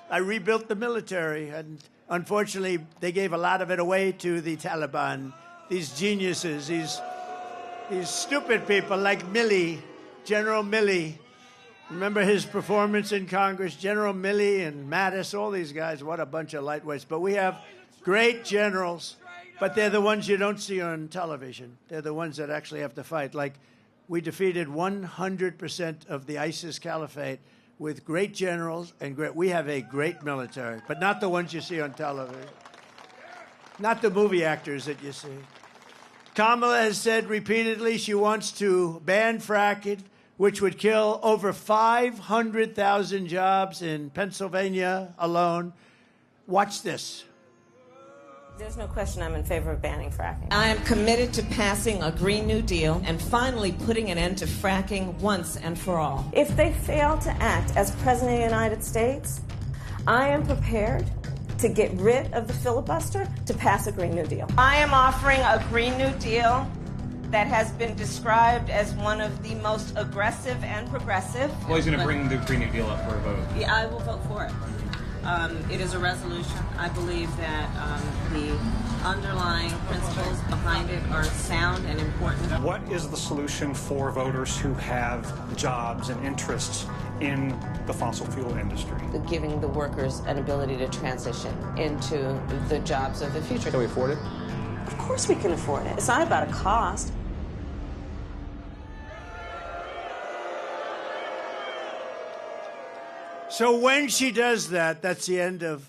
Speaker 4: I rebuilt the military. And unfortunately, they gave a lot of it away to the Taliban. These geniuses, these stupid people like Milley, General Milley. Remember his performance in Congress? General Milley and Mattis, all these guys, what a bunch of lightweights. But we have great generals, but they're the ones you don't see on television. They're the ones that actually have to fight. Like, we defeated 100% of the ISIS caliphate with great generals and we have a great military, but not the ones you see on television. Not the movie actors that you see. Kamala has said repeatedly she wants to ban fracking, which would kill over 500,000 jobs in Pennsylvania alone. Watch this.
Speaker 5: There's no question I'm in favor of banning fracking. I am committed to passing a Green New Deal and finally putting an end to fracking once and for all. If they fail to act as President of the United States, I am prepared to get rid of the filibuster to pass a Green New Deal. I am offering a Green New Deal that has been described as one of the most aggressive and progressive.
Speaker 6: Well, he's going to bring the Green New Deal up for a vote.
Speaker 5: Yeah, I will vote for it. It is a resolution. I believe that the underlying principles behind it are sound and important.
Speaker 7: What is the solution for voters who have jobs and interests in the fossil fuel industry?
Speaker 5: Giving the workers an ability to transition into the jobs of the future.
Speaker 6: Can we afford it?
Speaker 5: Of course we can afford it. It's not about a cost.
Speaker 4: So when she does that, that's the end of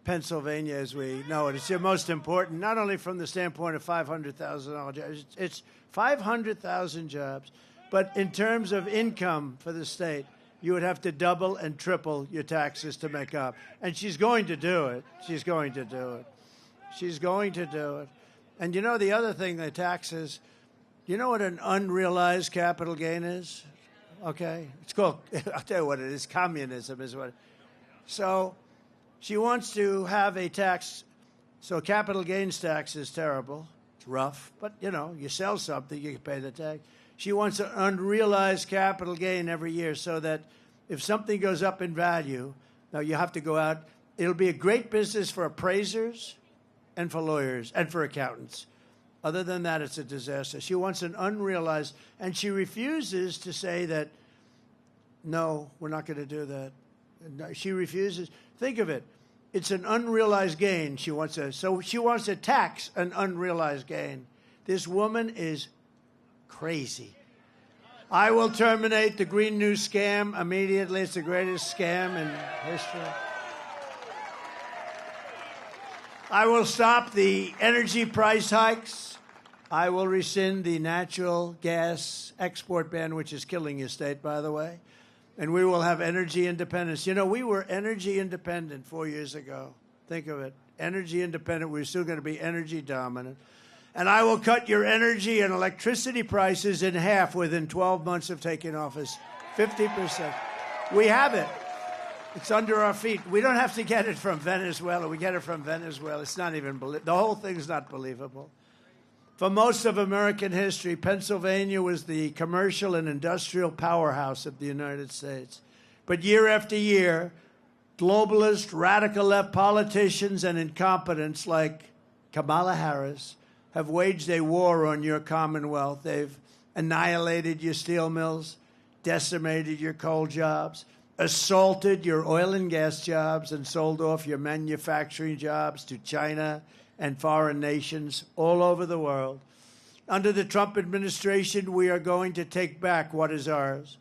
Speaker 4: Pennsylvania as we know it. It's the most important, not only from the standpoint of $500,000 jobs, it's 500,000 jobs, but in terms of income for the state, you would have to double and triple your taxes to make up. And she's going to do it. She's going to do it. She's going to do it. And you know the other thing, the taxes, you know what an unrealized capital gain is? Okay? It's called, I'll tell you what it is, communism is what. So she wants to have a tax. So capital gains tax is terrible. It's rough. But, you know, you sell something, you can pay the tax. She wants an unrealized capital gain every year so that if something goes up in value, now you have to go out. It'll be a great business for appraisers and for lawyers and for accountants. Other than that, it's a disaster. She wants an unrealized, and she refuses to say that, no, we're not going to do that. No, she refuses. Think of it. It's an unrealized gain. So she wants to tax an unrealized gain. This woman is crazy. I will terminate the Green New scam immediately. It's the greatest scam in history. I will stop the energy price hikes. I will rescind the natural gas export ban, which is killing your state, by the way. And we will have energy independence. You know, we were energy independent 4 years ago. Think of it. Energy independent. We're still going to be energy dominant. And I will cut your energy and electricity prices in half within 12 months of taking office. 50%. We have it. It's under our feet. We don't have to get it from Venezuela. We get it from Venezuela. It's not even the whole thing's not believable. For most of American history, Pennsylvania was the commercial and industrial powerhouse of the United States. But year after year, globalist, radical left politicians and incompetents like Kamala Harris have waged a war on your Commonwealth. They've annihilated your steel mills, decimated your coal jobs, assaulted your oil and gas jobs, and sold off your manufacturing jobs to China and foreign nations all over the world. Under the Trump administration, we are going to take back what is ours.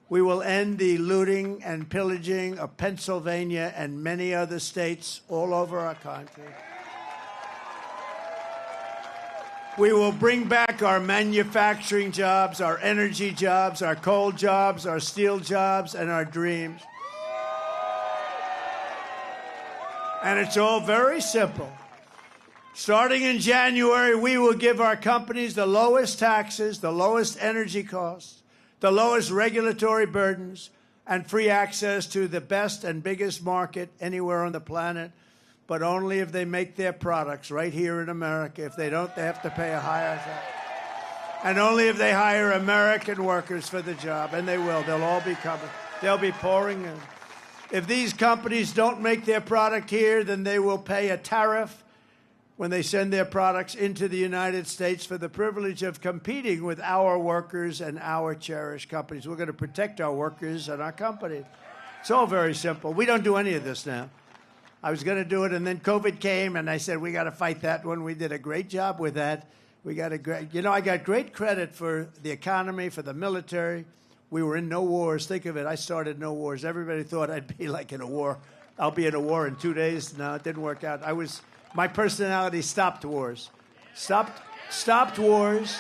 Speaker 4: We will end the looting and pillaging of Pennsylvania and many other states all over our country. We will bring back our manufacturing jobs, our energy jobs, our coal jobs, our steel jobs, and our dreams. And it's all very simple. Starting in January, we will give our companies the lowest taxes, the lowest energy costs, the lowest regulatory burdens, and free access to the best and biggest market anywhere on the planet, but only if they make their products right here in America. If they don't, they have to pay a higher tax. And only if they hire American workers for the job, and they will. They'll all be coming. They'll be pouring in. If these companies don't make their product here, then they will pay a tariff when they send their products into the United States for the privilege of competing with our workers and our cherished companies. We're going to protect our workers and our companies. It's all very simple. We don't do any of this now. I was going to do it, and then COVID came, and I said, we got to fight that one. We did a great job with that. I got great credit for the economy, for the military. We were in no wars. Think of it. I started no wars. Everybody thought I'd be like in a war. I'll be in a war in 2 days. No, it didn't work out. My personality stopped wars. Stopped wars.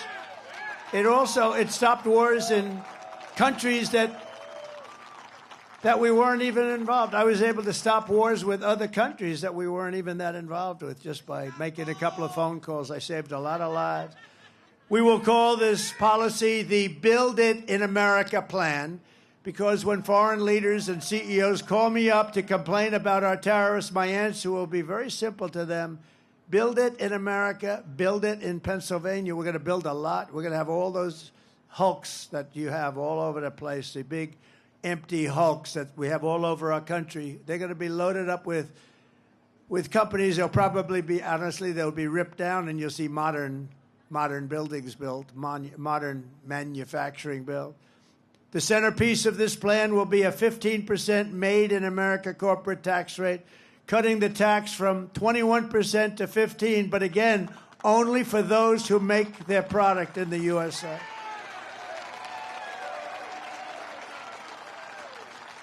Speaker 4: It stopped wars in countries that we weren't even involved. I was able to stop wars with other countries that we weren't even that involved with just by making a couple of phone calls. I saved a lot of lives. We will call this policy the Build It in America plan, because when foreign leaders and CEOs call me up to complain about our tariffs, my answer will be very simple to them. Build it in America, build it in Pennsylvania. We're going to build a lot. We're going to have all those hulks that you have all over the place, the big empty hulks that we have all over our country. They're going to be loaded up with companies. They'll probably be, honestly, they'll be ripped down, and you'll see modern buildings built, modern manufacturing built. The centerpiece of this plan will be a 15% made-in-America corporate tax rate, cutting the tax from 21% to 15%, but again, only for those who make their product in the USA.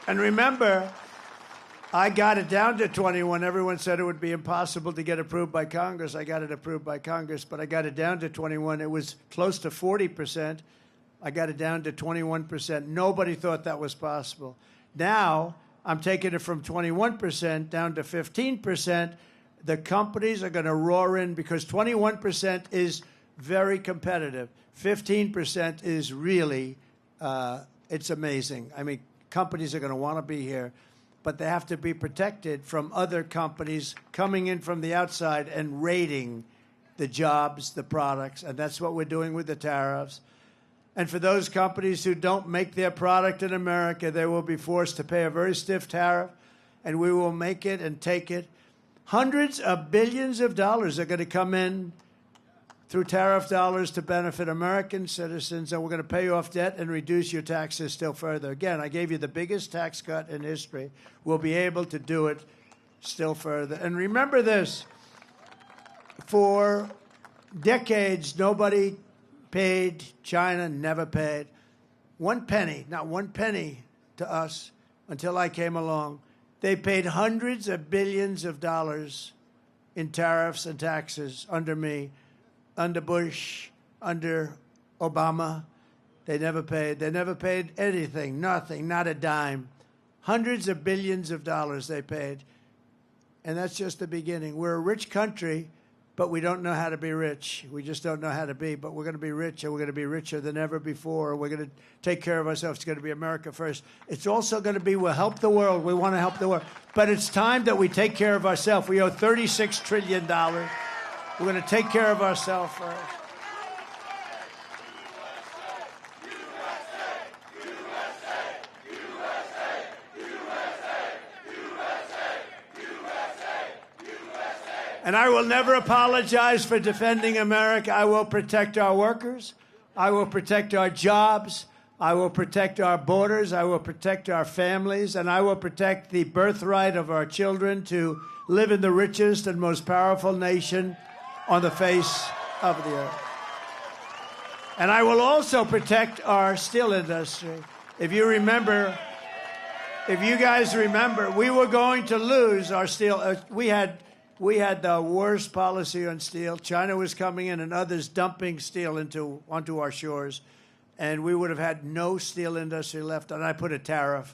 Speaker 4: And remember, I got it down to 21. Everyone said it would be impossible to get approved by Congress. I got it approved by Congress, but I got it down to 21. It was close to 40%. I got it down to 21%. Nobody thought that was possible. Now, I'm taking it from 21% down to 15%. The companies are going to roar in because 21% is very competitive. 15% is really, it's amazing. I mean, companies are going to want to be here, but they have to be protected from other companies coming in from the outside and raiding the jobs, the products, and that's what we're doing with the tariffs. And for those companies who don't make their product in America, they will be forced to pay a very stiff tariff, and we will make it and take it. Hundreds of billions of dollars are going to come in through tariff dollars to benefit American citizens, and we're going to pay off debt and reduce your taxes still further. Again, I gave you the biggest tax cut in history. We'll be able to do it still further. And remember this, for decades, nobody paid, China never paid 1 penny, not 1 penny to us until I came along. They paid hundreds of billions of dollars in tariffs and taxes under me, under Bush, under Obama. They never paid. They never paid anything, nothing, not a dime. Hundreds of billions of dollars they paid. And that's just the beginning. We're a rich country, but we don't know how to be rich. We just don't know how to be. But we're going to be rich, and we're going to be richer than ever before. We're going to take care of ourselves. It's going to be America first. It's also going to be we'll help the world. We want to help the world. But it's time that we take care of ourselves. We owe $36 trillion. We're going to take care of ourselves first. And I will never apologize for defending America. I will protect our workers. I will protect our jobs. I will protect our borders. I will protect our families. And I will protect the birthright of our children to live in the richest and most powerful nation on the face of the earth. And I will also protect our steel industry. If you guys remember, we were going to lose our steel. We had the worst policy on steel. China was coming in and others dumping steel onto our shores. And we would have had no steel industry left. And I put a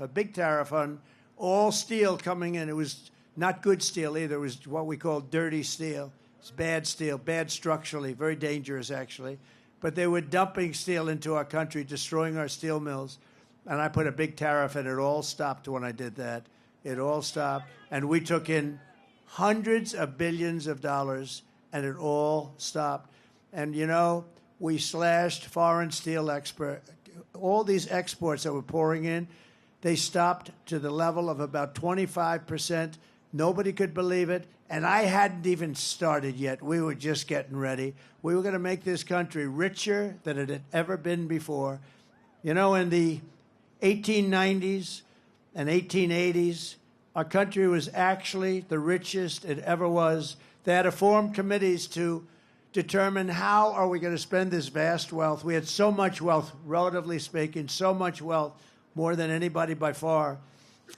Speaker 4: big tariff on all steel coming in. It was not good steel either. It was what we call dirty steel. It's bad steel, bad structurally, very dangerous actually. But they were dumping steel into our country, destroying our steel mills. And I put a big tariff and it all stopped when I did that. It all stopped. And we took in hundreds of billions of dollars, and it all stopped. And, you know, we slashed foreign steel all these exports that were pouring in, they stopped to the level of about 25%. Nobody could believe it, and I hadn't even started yet. We were just getting ready. We were going to make this country richer than it had ever been before. You know, in the 1890s and 1880s, our country was actually the richest it ever was. They had to form committees to determine how are we going to spend this vast wealth. We had so much wealth, relatively speaking, so much wealth, more than anybody by far.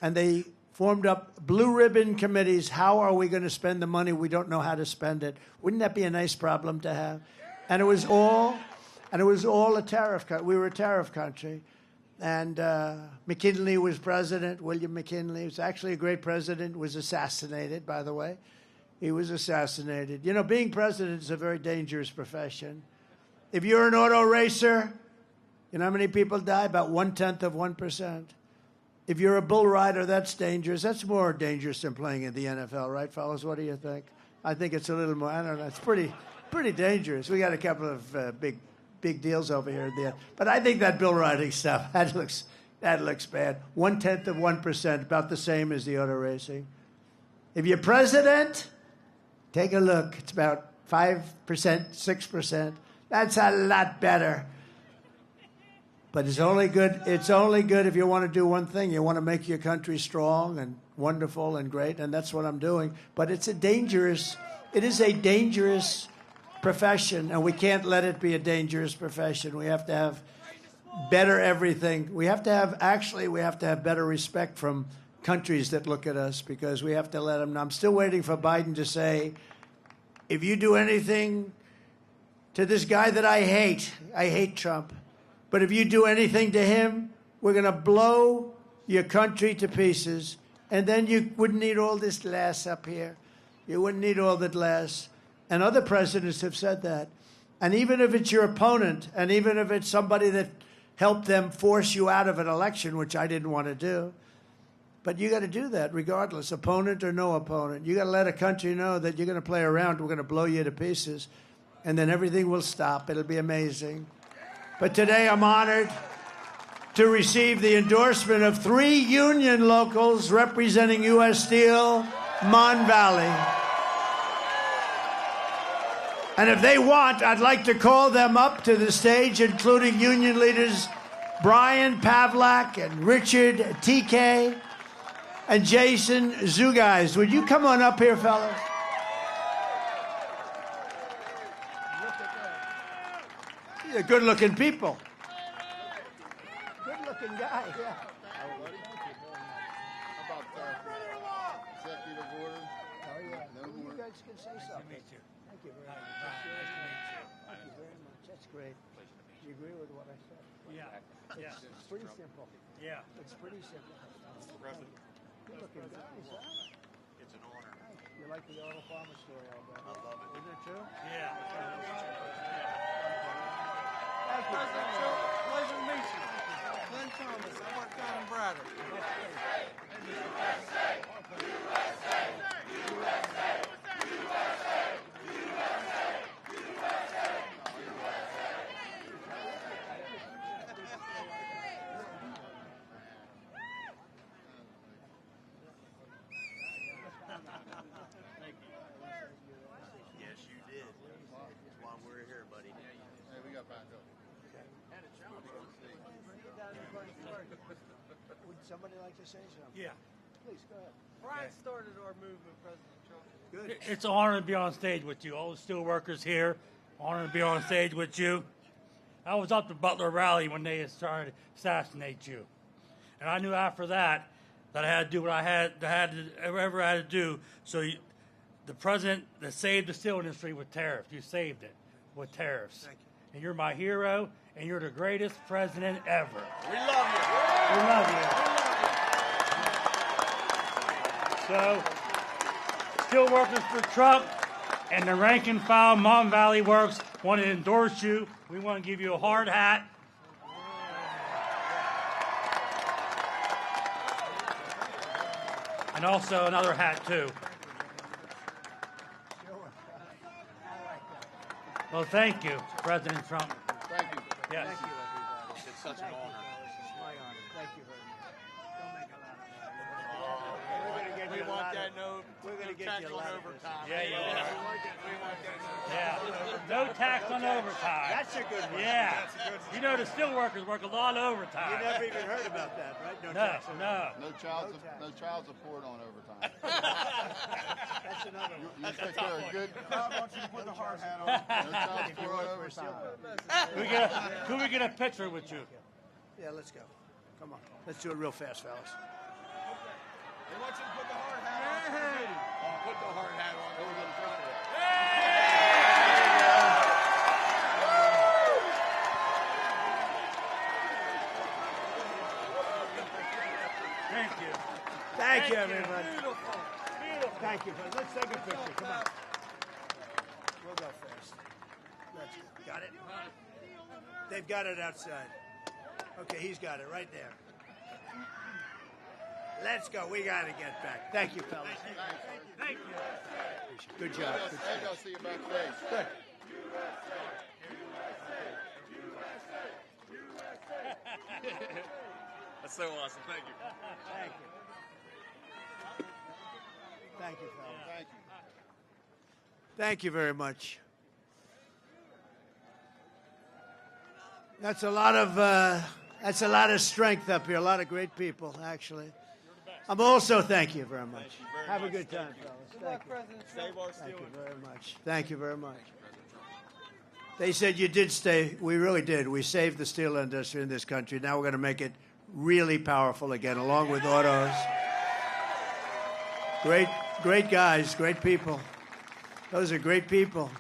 Speaker 4: And they formed up blue ribbon committees. How are we going to spend the money? We don't know how to spend it. Wouldn't that be a nice problem to have? And it was all a tariff country. We were a tariff country. And McKinley was president. William McKinley was actually a great president, was assassinated, by the way. He was assassinated. You know, being president is a very dangerous profession. If you're an auto racer, you know how many people die? About 1/10%. If you're a bull rider, that's dangerous. That's more dangerous than playing in the NFL, right, fellas? What do you think? I think it's a little more, I don't know, it's pretty dangerous. We got a couple of big deals over here and there. But I think that bull riding stuff, that looks bad. 1/10%, about the same as the auto racing. If you're president, take a look. It's about 5%, 6%. That's a lot better. But it's only good if you want to do one thing. You want to make your country strong and wonderful and great, and that's what I'm doing. But it is a dangerous profession, and we can't let it be a dangerous profession. We have to have better everything. We have to have better respect from countries that look at us, because we have to let them know. I'm still waiting for Biden to say, if you do anything to this guy that I hate Trump, but if you do anything to him, we're going to blow your country to pieces, and then you wouldn't need all this glass up here. You wouldn't need all the glass. And other presidents have said that. And even if it's your opponent, and even if it's somebody that helped them force you out of an election, which I didn't want to do, but you got to do that regardless, opponent or no opponent. You got to let a country know that you're going to play around, we're going to blow you to pieces, and then everything will stop. It'll be amazing. But today I'm honored to receive the endorsement of 3 union locals representing U.S. Steel, Mon Valley. And if they want, I'd like to call them up to the stage, including union leaders Brian Pavlak and Richard TK and Jason Zugais. Would you come on up here, fellas? These are good-looking people. Good-looking guy, yeah.
Speaker 8: Executive order.
Speaker 4: Oh, yeah.
Speaker 8: No
Speaker 4: You
Speaker 8: more.
Speaker 4: guys can say something. Thank you very much. Thank you very much. That's great. You agree with what I said?
Speaker 9: Yeah.
Speaker 4: It's pretty simple.
Speaker 9: Yeah.
Speaker 4: It's pretty simple. Good-looking guys, huh?
Speaker 8: It's an honor.
Speaker 4: You like the Arnold Farmer story, I bet.
Speaker 8: I love it.
Speaker 4: Isn't it true?
Speaker 9: Yeah.
Speaker 4: Thank you.
Speaker 8: Pleasure to meet you. Glenn Thomas. I work down in Braddock.
Speaker 10: Yes, you did. That's why we're here, buddy.
Speaker 8: Hey, we got back up.
Speaker 4: Would somebody like to say something?
Speaker 9: Yeah.
Speaker 4: Please, go ahead.
Speaker 10: Brian started our movement, President Trump.
Speaker 4: Good.
Speaker 9: It's an honor to be on stage with you. All the steel workers here, honor to be on stage with you. I was up to Butler rally when they started to assassinate you. And I knew after that I had to do what I had to do. So the president that saved the steel industry with tariffs, you saved it with tariffs.
Speaker 4: Thank you.
Speaker 9: And you're my hero, and you're the greatest president ever.
Speaker 10: We love you.
Speaker 9: We love you. So, steel workers for Trump and the rank and file Mon Valley Works want to endorse you. We want to give you a hard hat. And also another hat, too. Well, thank you, President Trump.
Speaker 8: Thank you.
Speaker 9: Yes.
Speaker 4: Thank you, everybody.
Speaker 10: It's such an honor.
Speaker 4: It's my honor. Thank you very much. Don't make a lot of
Speaker 10: We want that no
Speaker 4: tax
Speaker 10: on overtime.
Speaker 9: Yeah, yeah.
Speaker 10: We want that no
Speaker 9: Yeah. No tax on overtime.
Speaker 4: That's a good one.
Speaker 9: Yeah. You know the steel workers work a lot of overtime.
Speaker 4: You never even heard about that, right?
Speaker 9: No,
Speaker 4: tax on
Speaker 9: no.
Speaker 8: No child support on overtime.
Speaker 4: That's another one.
Speaker 8: You take care of good.
Speaker 10: I want you to put the hard hat on.
Speaker 8: No child support on overtime.
Speaker 9: Could we get a picture with you?
Speaker 4: Yeah, let's go. Come on. Let's do it real fast, fellas.
Speaker 10: They want you to put the hard hat on. Put the hard hat on. Over in front of it.
Speaker 9: Thank you.
Speaker 4: Thank you, everybody.
Speaker 10: Beautiful.
Speaker 4: Thank you, fellas. Let's take a picture. Come on. We'll go fast. Got it? They've got it outside. Okay, he's got it right there. Let's go. We got to get back. Thank you, fellas.
Speaker 9: Thank you.
Speaker 4: Good job. Good
Speaker 8: Hey,
Speaker 4: job.
Speaker 8: I'll see you backstage.
Speaker 4: Good.
Speaker 10: That's so awesome. Thank you.
Speaker 4: Thank you. Thank you, fellas.
Speaker 8: Thank you.
Speaker 4: Thank you very much. That's a lot of strength up here. A lot of great people, actually. I'm also thank you very much. Have a good time, fellas. Thank you.
Speaker 10: Save our
Speaker 4: Thank
Speaker 10: steel.
Speaker 4: you very much. Thank you very much. They said you did stay. We really did. We saved the steel industry in this country. Now we're going to make it really powerful again, along with autos. Great guys, great people. Those are great people.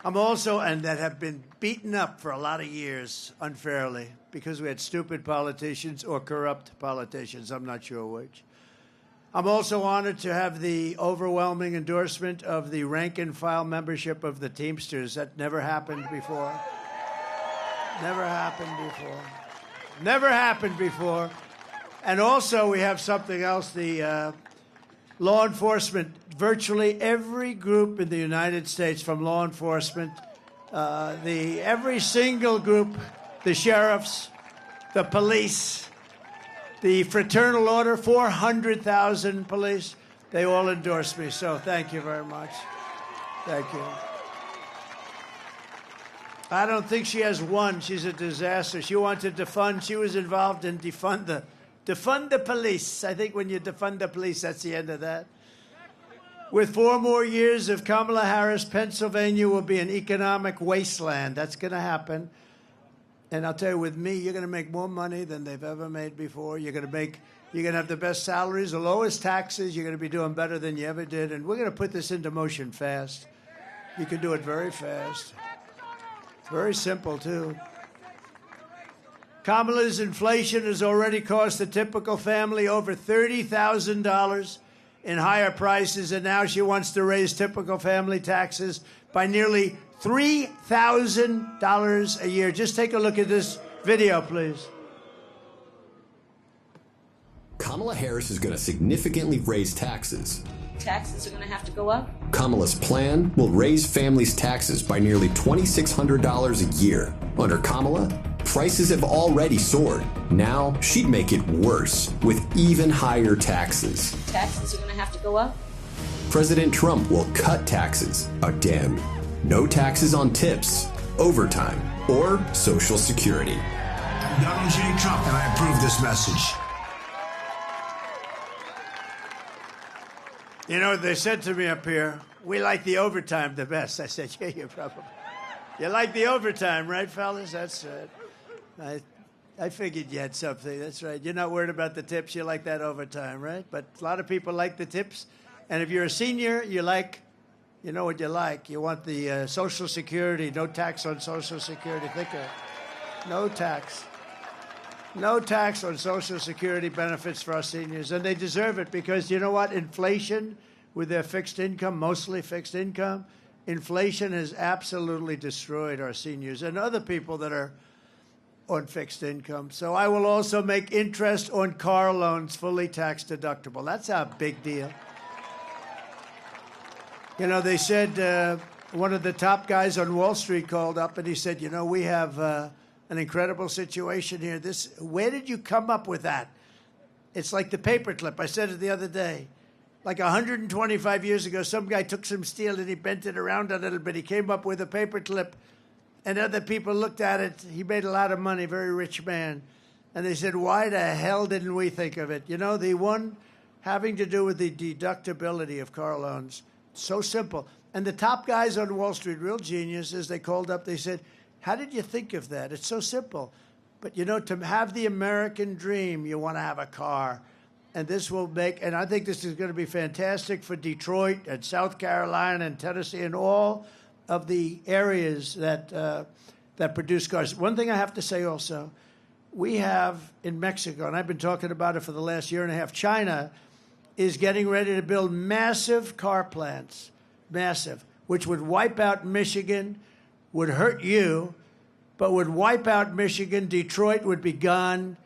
Speaker 4: I'm also, and that have been beaten up for a lot of years unfairly because we had stupid politicians or corrupt politicians. I'm not sure which. I'm also honored to have the overwhelming endorsement of the rank and file membership of the Teamsters. That never happened before. Never happened before. Never happened before. And also we have something else, the law enforcement. Virtually every group in the United States from law enforcement, every single group, the sheriffs, the police, the fraternal order, 400,000 police, they all endorse me. So thank you very much. Thank you. I don't think she has one. She's a disaster. She wants to defund. She was involved in defund the police. I think when you defund the police, that's the end of that. With 4 more years of Kamala Harris, Pennsylvania will be an economic wasteland. That's going to happen. And I'll tell you, with me, you're going to make more money than they've ever made before. You're going to have the best salaries, the lowest taxes. You're going to be doing better than you ever did. And we're going to put this into motion fast. You can do it very fast. It's very simple, too. Kamala's inflation has already cost the typical family over $30,000 in higher prices, and now she wants to raise typical family taxes by nearly $3,000 a year. Just take a look at this video, please.
Speaker 11: Kamala Harris is going to significantly raise taxes.
Speaker 5: Taxes are going to have to go up.
Speaker 11: Kamala's plan will raise families' taxes by nearly $2,600 a year. Under Kamala, prices have already soared. Now she'd make it worse with even higher taxes.
Speaker 5: Taxes are going to have to go up.
Speaker 11: President Trump will cut taxes again. No taxes on tips, overtime, or Social Security.
Speaker 12: I'm Donald J. Trump, and I approve this message.
Speaker 4: You know, they said to me up here, we like the overtime the best. I said, yeah, you probably. You like the overtime, right, fellas? That's it. I figured you had something. That's right. You're not worried about the tips. You like that overtime, right? But a lot of people like the tips. And if you're a senior, you know what you like. You want the Social Security, no tax on Social Security. Think of it. No tax. No tax on Social Security benefits for our seniors. And they deserve it because, you know what? Inflation with their fixed income, mostly fixed income, inflation has absolutely destroyed our seniors and other people that are on fixed income. So I will also make interest on car loans fully tax deductible. That's a big deal. You know, they said one of the top guys on Wall Street called up and he said, you know, we have an incredible situation here. Where did you come up with that? It's like the paperclip. I said it the other day. Like 125 years ago, some guy took some steel and he bent it around a little bit. He came up with a paperclip, and other people looked at it. He made a lot of money, very rich man. And they said, why the hell didn't we think of it? You know, the one having to do with the deductibility of car loans. So simple. And the top guys on Wall Street, real geniuses, they called up, they said, how did you think of that? It's so simple. But, you know, to have the American dream, you want to have a car. And this will make, and I think this is going to be fantastic for Detroit and South Carolina and Tennessee and all of the areas that produce cars. One thing I have to say also, we have in Mexico, and I've been talking about it for the last year and a half, China is getting ready to build massive car plants, massive, which would wipe out Michigan, would hurt you, but would wipe out Michigan. Detroit would be gone.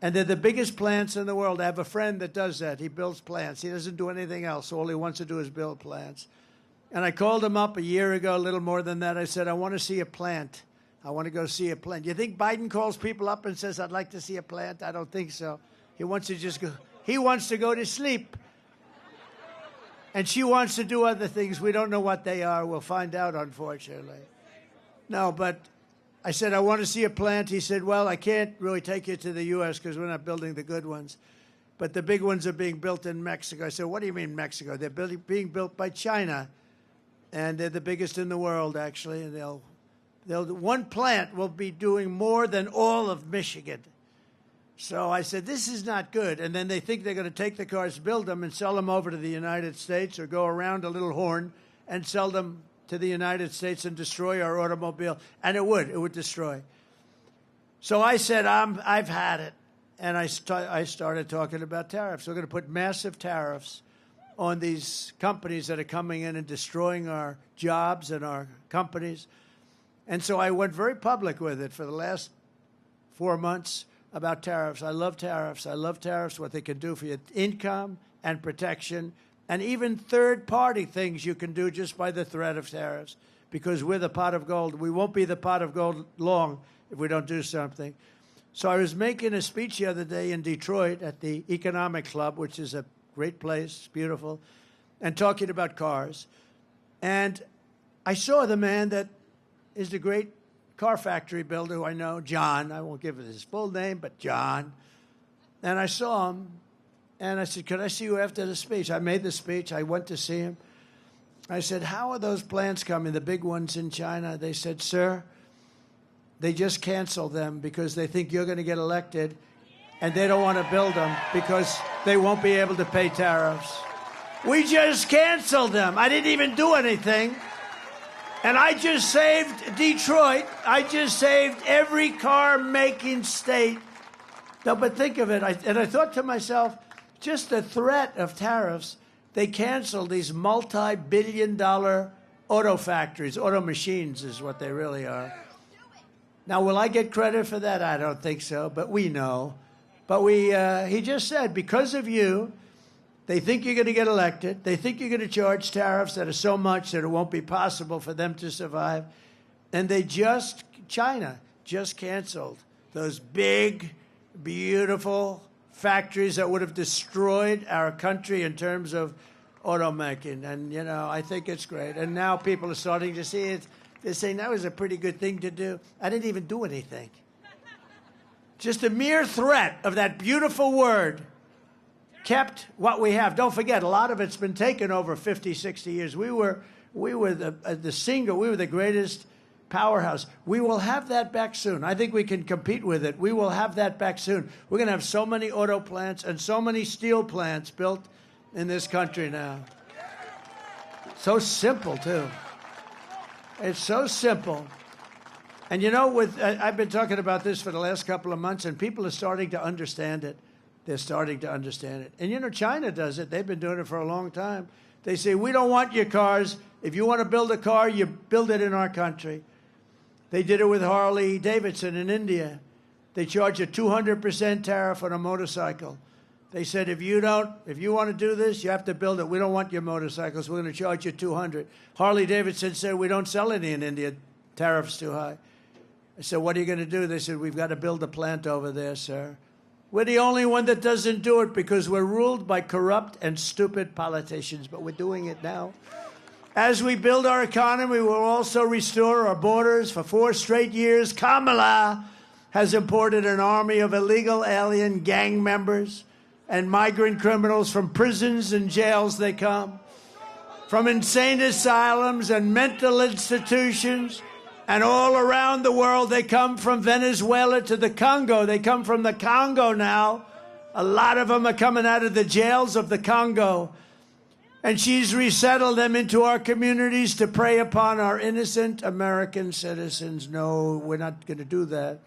Speaker 4: And they're the biggest plants in the world. I have a friend that does that. He builds plants. He doesn't do anything else. All he wants to do is build plants. And I called him up a year ago, a little more than that. I said, I want to see a plant. I want to go see a plant. You think Biden calls people up and says, I'd like to see a plant? I don't think so. He wants to just go. He wants to go to sleep. And she wants to do other things. We don't know what they are. We'll find out, unfortunately. No, but I said, I want to see a plant. He said, well, I can't really take you to the U.S. because we're not building the good ones. But the big ones are being built in Mexico. I said, what do you mean Mexico? They're being built by China. And they're the biggest in the world, actually. And One plant will be doing more than all of Michigan. So I said, this is not good. And then they think they're going to take the cars, build them, and sell them over to the United States, or go around a little horn and sell them to the United States and destroy our automobile. And it would destroy. So I said, I've had it. And I started talking about tariffs. We're going to put massive tariffs on these companies that are coming in and destroying our jobs and our companies. And so I went very public with it for the last 4 months about tariffs. I love tariffs. I love tariffs, what they can do for your income and protection, and even third-party things you can do just by the threat of tariffs, because we're the pot of gold. We won't be the pot of gold long if we don't do something. So I was making a speech the other day in Detroit at the Economic Club, which is a great place, beautiful, and talking about cars. And I saw the man that is the great car factory builder who I know, John. I won't give it his full name, but John. And I saw him, and I said, could I see you after the speech? I made the speech. I went to see him. I said, how are those plants coming, the big ones in China? They said, sir, they just canceled them because they think you're going to get elected, and they don't want to build them because they won't be able to pay tariffs. We just canceled them. I didn't even do anything. And I just saved Detroit. I just saved every car-making state. No, but think of it. I thought to myself, just the threat of tariffs, they canceled these multi-billion-dollar auto factories. Auto machines is what they really are. Now, will I get credit for that? I don't think so, but we know. But he just said, because of you, they think you're going to get elected. They think you're going to charge tariffs that are so much that it won't be possible for them to survive. And China just canceled those big, beautiful factories that would have destroyed our country in terms of automaking. And, I think it's great. And now people are starting to see it. They're saying that was a pretty good thing to do. I didn't even do anything. Just the mere threat of that beautiful word kept what we have. Don't forget, a lot of it's been taken over 50, 60 years. We were the greatest powerhouse. We will have that back soon. I think we can compete with it. We will have that back soon. We're going to have so many auto plants and so many steel plants built in this country now. So simple, too. It's so simple. And I've been talking about this for the last couple of months, and people are starting to understand it. They're starting to understand it. And China does it. They've been doing it for a long time. They say, we don't want your cars. If you want to build a car, you build it in our country. They did it with Harley Davidson in India. They charge a 200% tariff on a motorcycle. They said, if you want to do this, you have to build it. We don't want your motorcycles. We're going to charge you 200. Harley Davidson said, we don't sell any in India. Tariff's too high. I said, what are you going to do? They said, we've got to build a plant over there, sir. We're the only one that doesn't do it because we're ruled by corrupt and stupid politicians, but we're doing it now. As we build our economy, we will also restore our borders. For 4 straight years, Kamala has imported an army of illegal alien gang members and migrant criminals from prisons and jails. They come from insane asylums and mental institutions, and all around the world. They come from Venezuela to the Congo. They come from the Congo now. A lot of them are coming out of the jails of the Congo. And she's resettled them into our communities to prey upon our innocent American citizens. No, we're not going to do that.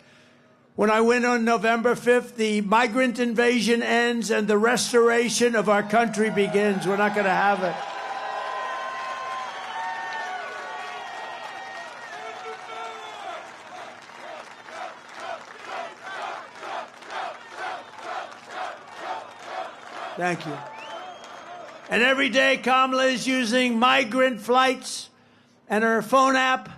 Speaker 4: When I win on November 5th, the migrant invasion ends and the restoration of our country begins. We're not going to have it. Thank you. And every day, Kamala is using migrant flights and her phone app.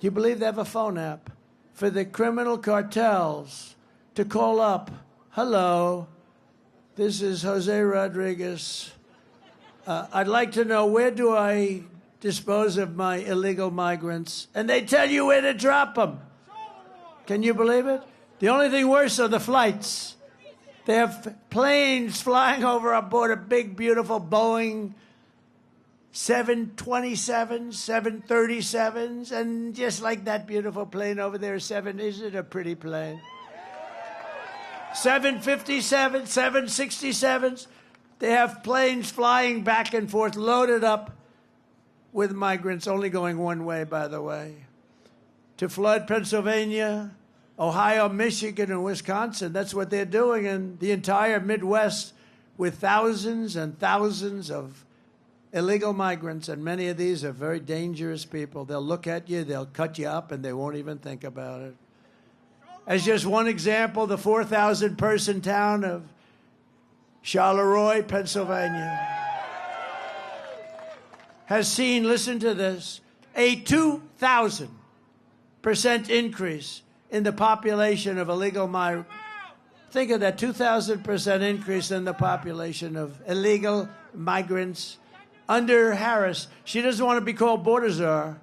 Speaker 4: Do you believe they have a phone app? For the criminal cartels to call up, hello, this is Jose Rodriguez. I'd like to know, where do I dispose of my illegal migrants? And they tell you where to drop them. Can you believe it? The only thing worse are the flights. They have planes flying over our border, big, beautiful Boeing 727s, 737s, and just like that beautiful plane over there, isn't it a pretty plane? 757s, 767s. They have planes flying back and forth, loaded up with migrants, only going one way, by the way, to flood Pennsylvania, Ohio, Michigan, and Wisconsin. That's what they're doing in the entire Midwest with thousands and thousands of illegal migrants, and many of these are very dangerous people. They'll look at you, they'll cut you up, and they won't even think about it. As just one example, the 4,000-person town of Charleroi, Pennsylvania, has seen, listen to this, a 2,000% increase in the population of illegal migrants. Think of that, 2,000% increase in the population of illegal migrants under Harris. She doesn't want to be called border czar.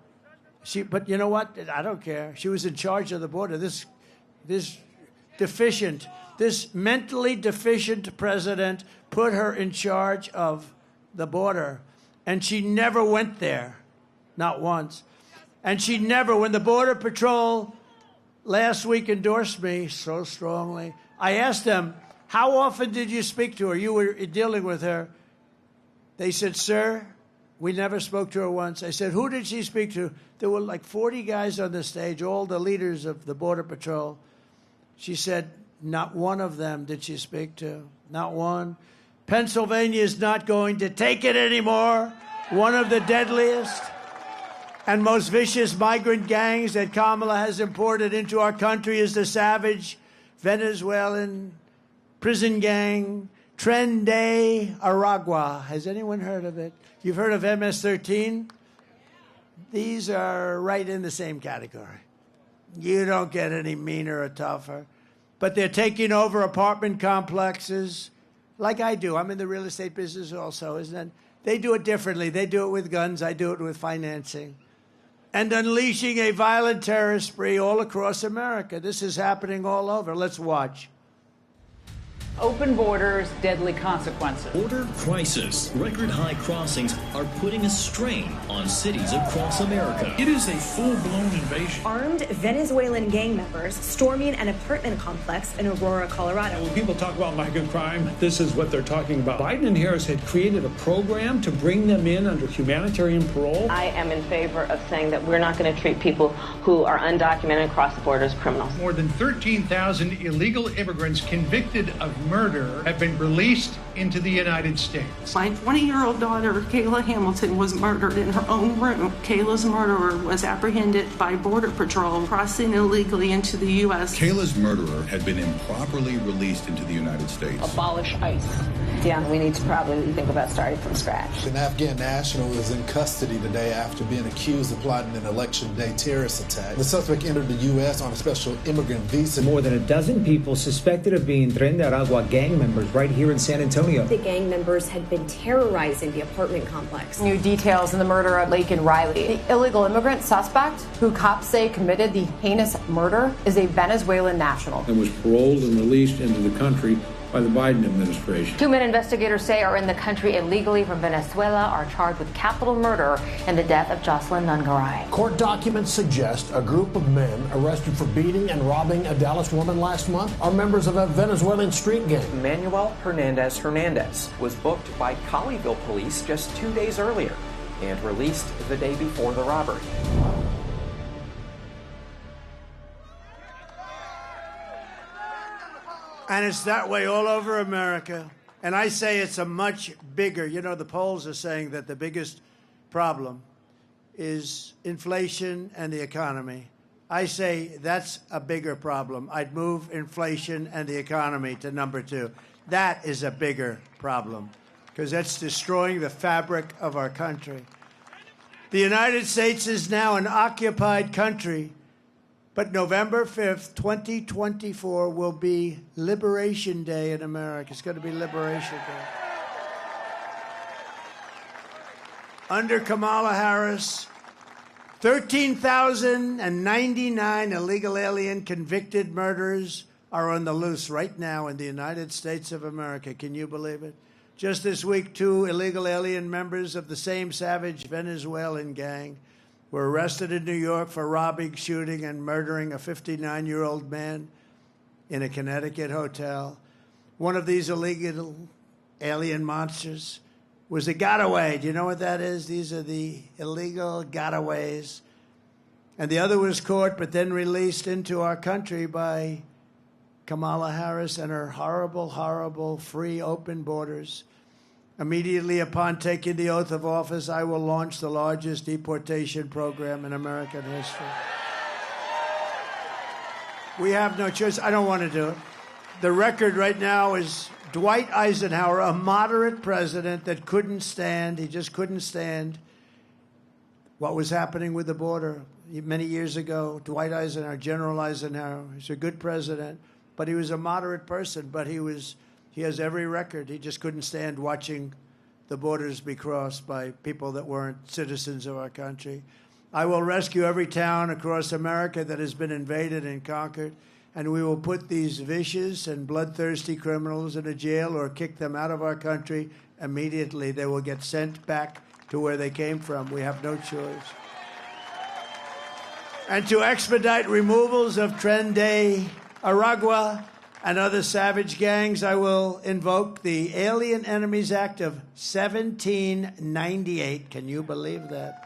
Speaker 4: But you know what? I don't care. She was in charge of the border. This mentally deficient president put her in charge of the border. And she never went there, not once. And she never, when the Border Patrol last week endorsed me so strongly, I asked them, how often did you speak to her? You were dealing with her. They said, sir, we never spoke to her once. I said, who did she speak to? There were like 40 guys on the stage, all the leaders of the Border Patrol. She said, not one of them did she speak to, not one. Pennsylvania is not going to take it anymore. One of the deadliest and most vicious migrant gangs that Kamala has imported into our country is the savage Venezuelan prison gang, Tren de Aragua. Has anyone heard of it? You've heard of MS-13? These are right in the same category. You don't get any meaner or tougher. But they're taking over apartment complexes like I do. I'm in the real estate business also, isn't it? They do it differently. They do it with guns. I do it with financing. And unleashing a violent terrorist spree all across America. This is happening all over. Let's watch.
Speaker 13: Open borders, deadly consequences.
Speaker 14: Border crisis. Record high crossings are putting a strain on cities across America.
Speaker 12: It is a full-blown invasion.
Speaker 15: Armed Venezuelan gang members storming an apartment complex in Aurora, Colorado.
Speaker 16: When people talk about migrant crime, this is what they're talking about. Biden and Harris had created a program to bring them in under humanitarian parole.
Speaker 5: I am in favor of saying that we're not going to treat people who are undocumented across the border as criminals.
Speaker 17: More than 13,000 illegal immigrants convicted of murder have been released into the United States.
Speaker 18: My 20-year-old daughter, Kayla Hamilton, was murdered in her own room. Kayla's murderer was apprehended by Border Patrol crossing illegally into the U.S.
Speaker 19: Kayla's murderer had been improperly released into the United States.
Speaker 5: Abolish ICE. Yeah, we need to probably think about starting from scratch.
Speaker 20: An Afghan national is in custody today after being accused of plotting an election day terrorist attack. The suspect entered the U.S. on a special immigrant visa.
Speaker 21: More than a dozen people suspected of being Tren de Aragua gang members right here in San Antonio.
Speaker 15: The gang members had been terrorizing the apartment complex.
Speaker 22: New details in the murder of Laken Riley. The illegal immigrant suspect, who cops say committed the heinous murder, is a Venezuelan national.
Speaker 23: And was paroled and released into the country by the Biden administration.
Speaker 22: 2 men investigators say are in the country illegally from Venezuela are charged with capital murder in the death of Jocelyn Nungaray.
Speaker 12: Court documents suggest a group of men arrested for beating and robbing a Dallas woman last month are members of a Venezuelan street gang.
Speaker 24: Manuel Hernandez was booked by Colleyville police just 2 days earlier and released the day before the robbery.
Speaker 4: And it's that way all over America. And I say it's a much bigger, the polls are saying that the biggest problem is inflation and the economy. I say that's a bigger problem. I'd move inflation and the economy to number 2. That is a bigger problem because that's destroying the fabric of our country. The United States is now an occupied country. But November 5th, 2024 will be Liberation Day in America. It's going to be Liberation Day. Under Kamala Harris, 13,099 illegal alien convicted murderers are on the loose right now in the United States of America. Can you believe it? Just this week, 2 illegal alien members of the same savage Venezuelan gang were arrested in New York for robbing, shooting, and murdering a 59-year-old man in a Connecticut hotel. One of these illegal alien monsters was a gotaway. Do you know what that is? These are the illegal gotaways. And the other was caught but then released into our country by Kamala Harris and her horrible, horrible, free, open borders. Immediately upon taking the oath of office, I will launch the largest deportation program in American history. We have no choice. I don't want to do it. The record right now is Dwight Eisenhower, a moderate president that couldn't stand, he just couldn't stand what was happening with the border. Many years ago, Dwight Eisenhower, General Eisenhower, he's a good president, but he was a moderate person, but he has every record. He just couldn't stand watching the borders be crossed by people that weren't citizens of our country. I will rescue every town across America that has been invaded and conquered, and we will put these vicious and bloodthirsty criminals in a jail or kick them out of our country immediately. They will get sent back to where they came from. We have no choice. And to expedite removals of Tren de Aragua and other savage gangs, I will invoke the Alien Enemies Act of 1798. Can you believe that?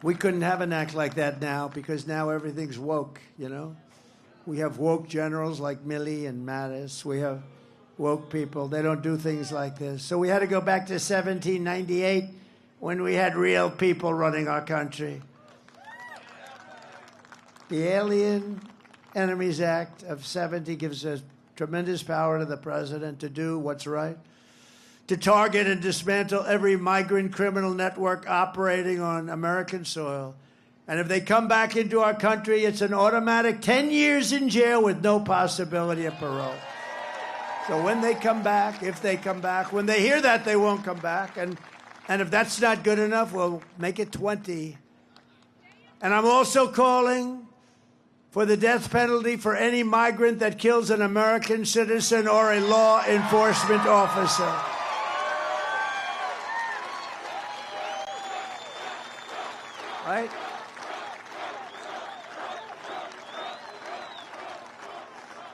Speaker 4: We couldn't have an act like that now because now everything's woke, you know? We have woke generals like Milley and Mattis. We have woke people. They don't do things like this. So we had to go back to 1798 when we had real people running our country. The Alien Enemies Act of 70 gives a tremendous power to the president to do what's right, to target and dismantle every migrant criminal network operating on American soil. And if they come back into our country, it's an automatic 10 years in jail with no possibility of parole. So when they come back, if they come back, when they hear that, they won't come back. And if that's not good enough, we'll make it 20. And I'm also calling for the death penalty for any migrant that kills an American citizen or a law enforcement officer. Right?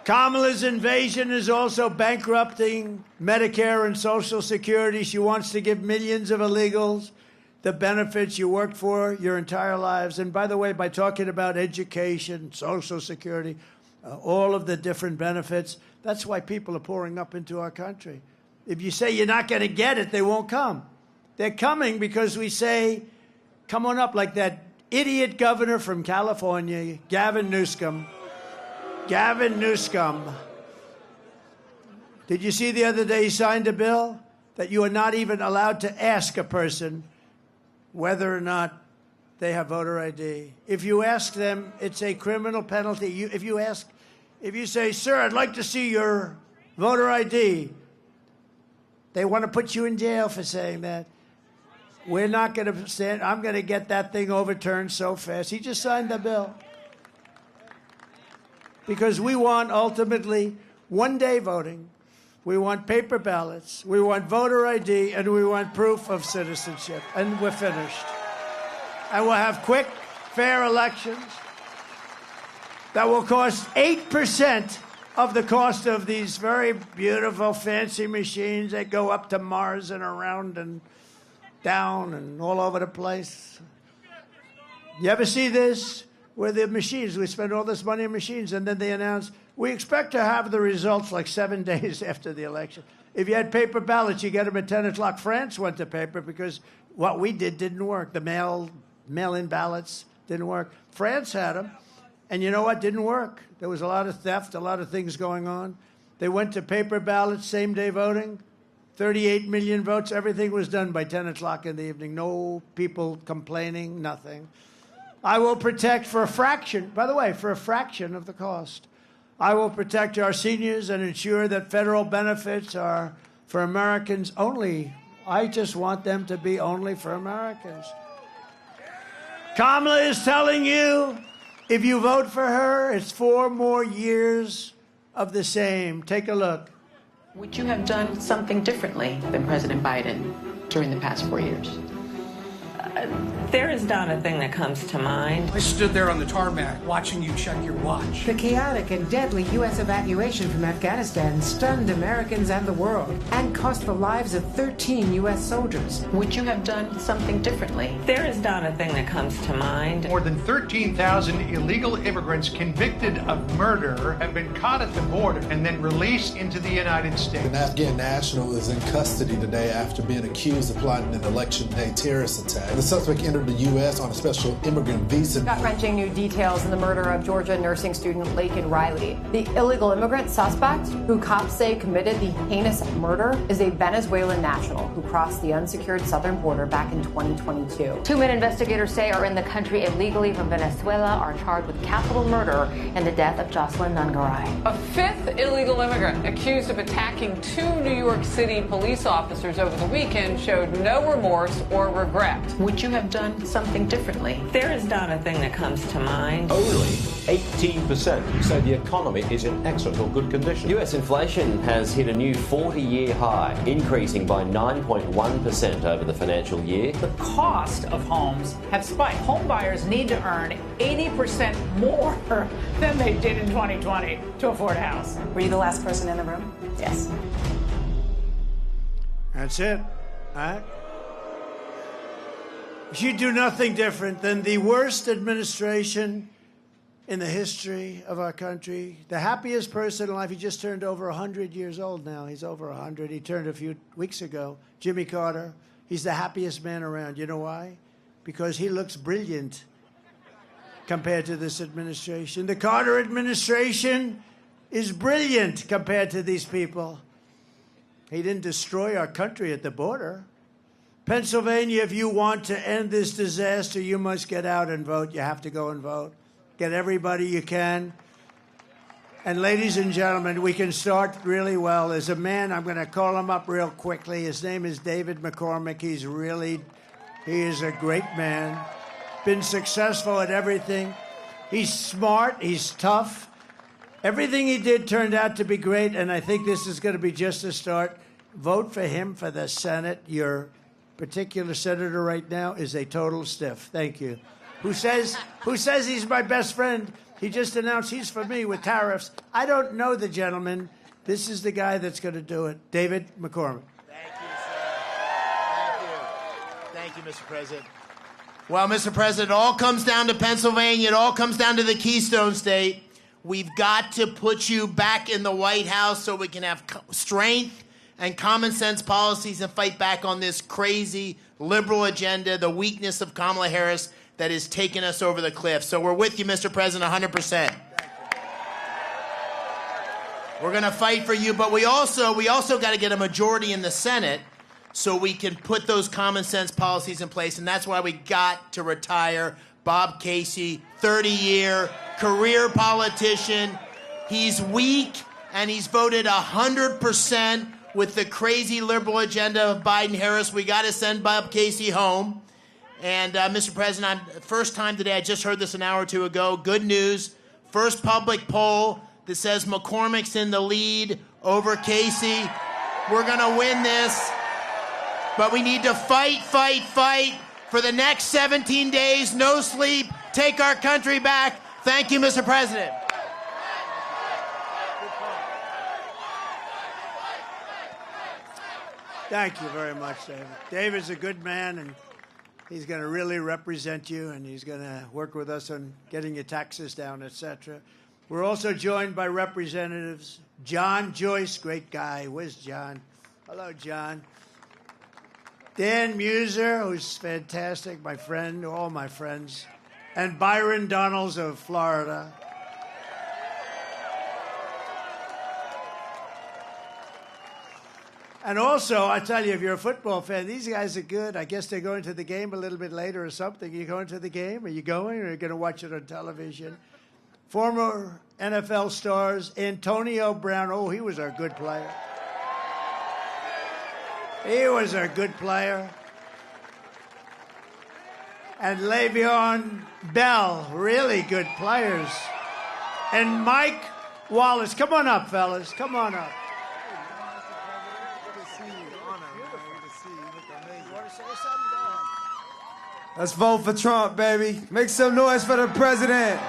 Speaker 4: Kamala's invasion is also bankrupting Medicare and Social Security. She wants to give millions of illegals the benefits you worked for your entire lives. And by the way, by talking about education, Social Security, all of the different benefits, that's why people are pouring up into our country. If you say you're not going to get it, they won't come. They're coming because we say, come on up, like that idiot governor from California, Gavin Newsom. Gavin Newsom. Did you see the other day he signed a bill that you are not even allowed to ask a person whether or not they have voter ID? If you ask them, it's a criminal penalty. If you say, sir, I'd like to see your voter ID, they want to put you in jail for saying that. We're not going to stand. I'm going to get that thing overturned so fast. He just signed the bill. Because we want, ultimately, one-day voting. We want paper ballots. We want voter ID, and we want proof of citizenship. And we're finished. And we'll have quick, fair elections that will cost 8% of the cost of these very beautiful, fancy machines that go up to Mars and around and down and all over the place. You ever see this? Where the machines, we spend all this money on machines, and then they announce, we expect to have the results like 7 days after the election. If you had paper ballots, you get them at 10 o'clock. France went to paper because what we did didn't work. The mail-in ballots didn't work. France had them, and you know what? Didn't work. There was a lot of theft, a lot of things going on. They went to paper ballots, same-day voting, 38 million votes. Everything was done by 10 o'clock in the evening. No people complaining, nothing. I will protect for a fraction, by the way, for a fraction of the cost. I will protect our seniors and ensure that federal benefits are for Americans only. I just want them to be only for Americans. Kamala is telling you, if you vote for her, it's 4 more years of the same. Take a look.
Speaker 13: Would you have done something differently than President Biden during the past 4 years?
Speaker 5: There is not a thing that comes to mind.
Speaker 8: I stood there on the tarmac watching you check your watch.
Speaker 1: The chaotic and deadly U.S. evacuation from Afghanistan stunned Americans and the world and cost the lives of 13 U.S. soldiers.
Speaker 13: Would you have done something differently?
Speaker 5: There is not a thing that comes to mind.
Speaker 17: More than 13,000 illegal immigrants convicted of murder have been caught at the border and then released into the United States.
Speaker 20: An Afghan national is in custody today after being accused of plotting an election day terrorist attack. The suspect entered the U.S. on a special immigrant visa.
Speaker 22: Gut-wrenching new details in the murder of Georgia nursing student Laken Riley. The illegal immigrant suspect, who cops say committed the heinous murder, is a Venezuelan national who crossed the unsecured southern border back in 2022.
Speaker 2: 2 men investigators say are in the country illegally from Venezuela are charged with capital murder in the death of Jocelyn Nungaray.
Speaker 13: A fifth illegal immigrant accused of attacking 2 New York City police officers over the weekend showed no remorse or regret. Would you have done something differently?
Speaker 5: There is not a thing that comes to mind.
Speaker 3: Only 18% say the economy is in excellent or good condition. US inflation has hit a new 40-year high, increasing by 9.1% over the financial year.
Speaker 13: The cost of homes have spiked. Home buyers need to earn 80% more than they did in 2020 to afford a house.
Speaker 15: Were you the last person in the room? Yes.
Speaker 4: That's it. All right. You do nothing different than the worst administration in the history of our country. The happiest person in life. He just turned over 100 years old now. He's over 100. He turned a few weeks ago. Jimmy Carter. He's the happiest man around. You know why? Because he looks brilliant compared to this administration. The Carter administration is brilliant compared to these people. He didn't destroy our country at the border. Pennsylvania, if you want to end this disaster, you must get out and vote. You have to go and vote. Get everybody you can. And ladies and gentlemen, we can start really well. There's a man, I'm going to call him up real quickly. His name is David McCormick. He is a great man. Been successful at everything. He's smart. He's tough. Everything he did turned out to be great, and I think this is going to be just a start. Vote for him for the Senate. Your particular senator right now is a total stiff. Thank you. Who says he's my best friend? He just announced he's for me with tariffs. I don't know the gentleman. This is the guy that's going to do it. David McCormick.
Speaker 7: Thank you, sir. Thank you, Mr. President. Well, Mr. President, it all comes down to Pennsylvania. It all comes down to the Keystone State. We've got to put you back in the White House so we can have strength and common sense policies and fight back on this crazy liberal agenda, the weakness of Kamala Harris that is taking us over the cliff. So we're with you, Mr. President, 100%. We're going to fight for you, but we also got to get a majority in the Senate so we can put those common sense policies in place, and that's why we got to retire Bob Casey, 30-year career politician. He's weak, and he's voted 100% with the crazy liberal agenda of Biden-Harris. We got to send Bob Casey home. And, Mr. President, first time today, I just heard this an hour or two ago. Good news. First public poll that says McCormick's in the lead over Casey. We're going to win this. But we need to fight for the next 17 days. No sleep. Take our country back. Thank you, Mr. President.
Speaker 4: Thank you very much, David. David's a good man, and he's going to really represent you, and he's going to work with us on getting your taxes down, etc. We're also joined by Representatives John Joyce, great guy. Where's John? Hello, John. Dan Muser, who's fantastic, my friend, all my friends. And Byron Donalds of Florida. And also, I tell you, if you're a football fan, these guys are good. I guess they're going to the game a little bit later or something. Are you going to the game? Are you going, or are you going to watch it on television? Former NFL stars Antonio Brown. Oh, he was a good player. He was a good player. And Le'Veon Bell, really good players. And Mike Wallace. Come on up, fellas. Come on up.
Speaker 6: Let's vote for Trump, baby. Make some noise for the president.
Speaker 4: I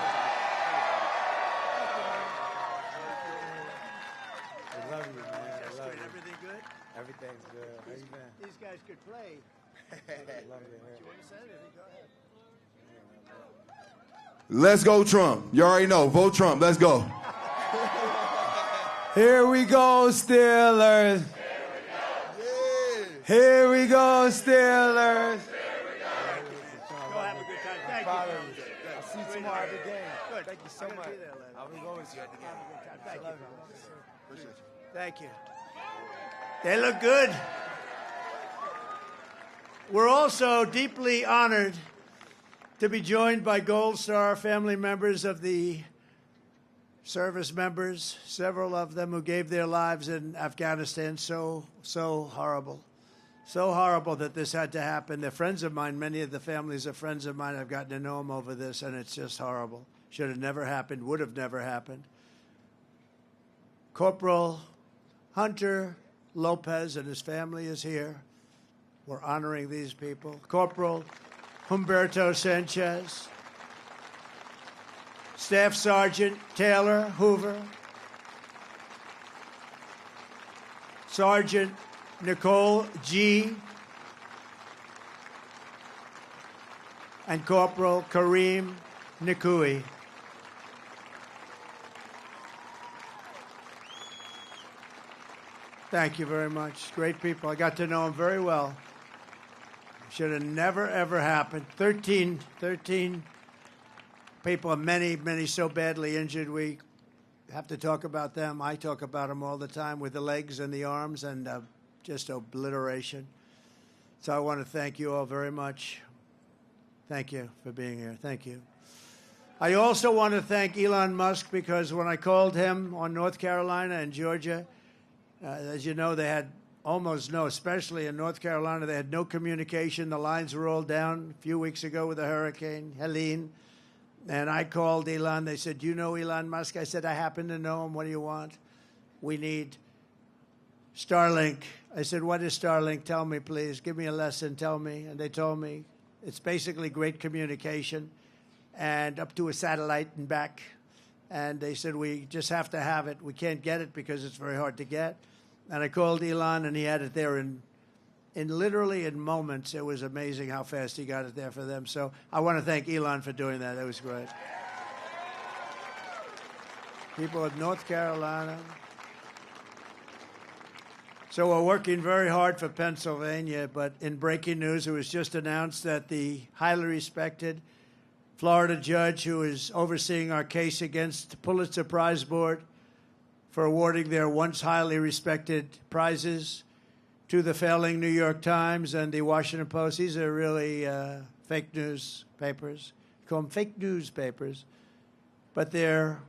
Speaker 4: love you, man. I love you. Everything good? Everything's good. How you been? These guys could play. I love you. You want to say anything? Go ahead.
Speaker 6: Let's go, Trump. You already know. Vote Trump. Let's go. Here we go, Steelers. Here we go, Steelers.
Speaker 4: Go have a good time. Thank you.
Speaker 6: I'll see you tomorrow at the game.
Speaker 4: Good.
Speaker 6: Thank you so much.
Speaker 4: I'll be going to you at the game. Thank you. Appreciate you. Thank you. They look good. We're also deeply honored to be joined by Gold Star family members of the service members, several of them who gave their lives in Afghanistan. So horrible. So horrible that this had to happen. They're friends of mine. Many of the families are friends of mine. I've gotten to know them over this, and it's just horrible. Should have never happened, would have never happened. Corporal Hunter Lopez and his family is here. We're honoring these people. Corporal Humberto Sanchez. Staff Sergeant Taylor Hoover. Sergeant Nicole G. And Corporal Kareem Nikui. Thank you very much. Great people. I got to know them very well. Should have never, ever happened. 13 people, many so badly injured. We have to talk about them. I talk about them all the time with the legs and the arms and just obliteration. So I want to thank you all very much. Thank you for being here. Thank you. I also want to thank Elon Musk because when I called him on North Carolina and Georgia, as you know, they had almost no, especially in North Carolina, they had no communication. The lines were all down a few weeks ago with the hurricane, Helene. And I called Elon. They said, "Do you know Elon Musk?" I said, "I happen to know him. What do you want?" "We need Starlink." I said, "What is Starlink? Tell me, please. Give me a lesson. Tell me." And they told me it's basically great communication and up to a satellite and back. And they said, "We just have to have it. We can't get it because it's very hard to get." And I called Elon, and he had it there in literally in moments. It was amazing how fast he got it there for them. So I want to thank Elon for doing that. That was great. People of North Carolina. So we're working very hard for Pennsylvania, but in breaking news, it was just announced that the highly respected Florida judge who is overseeing our case against the Pulitzer Prize Board for awarding their once highly respected prizes to the failing New York Times and the Washington Post. These are really fake news papers. Call them fake news papers. But they're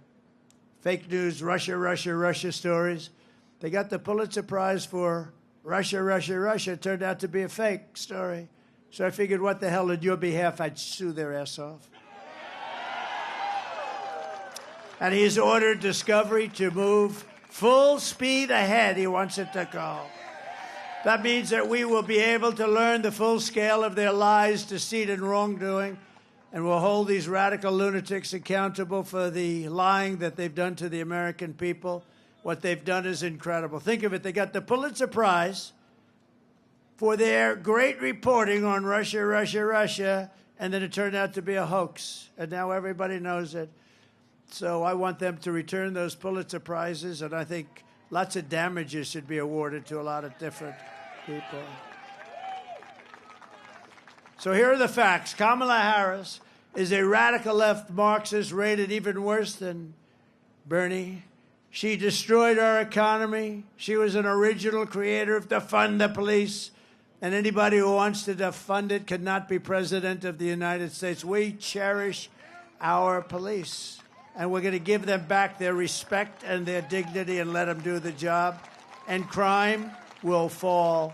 Speaker 4: fake news, Russia stories. They got the Pulitzer Prize for Russia. It turned out to be a fake story. So I figured, what the hell, on your behalf, I'd sue their ass off. And he's ordered Discovery to move full speed ahead. He wants it to go. That means that we will be able to learn the full scale of their lies, deceit, and wrongdoing, and we'll hold these radical lunatics accountable for the lying that they've done to the American people. What they've done is incredible. Think of it. They got the Pulitzer Prize for their great reporting on Russia, and then it turned out to be a hoax, and now everybody knows it. So I want them to return those Pulitzer Prizes, and I think lots of damages should be awarded to a lot of different people. So here are the facts. Kamala Harris is a radical left Marxist rated even worse than Bernie. She destroyed our economy. She was an original creator of defund the police. And anybody who wants to defund it cannot be president of the United States. We cherish our police. And we're going to give them back their respect and their dignity and let them do the job. And crime will fall.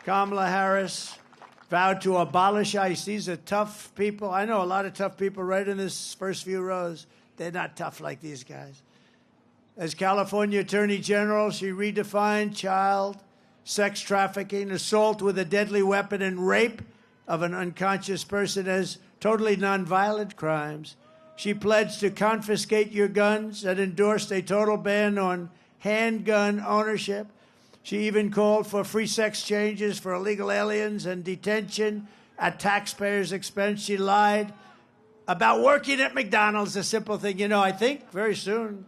Speaker 4: Kamala Harris vowed to abolish ICE. These are tough people. I know a lot of tough people right in this first few rows. They're not tough like these guys. As California Attorney General, she redefined child sex trafficking, assault with a deadly weapon, and rape of an unconscious person as totally nonviolent crimes. She pledged to confiscate your guns and endorsed a total ban on handgun ownership. She even called for free sex changes for illegal aliens and detention at taxpayers' expense. She lied about working at McDonald's, a simple thing. You know, I think very soon,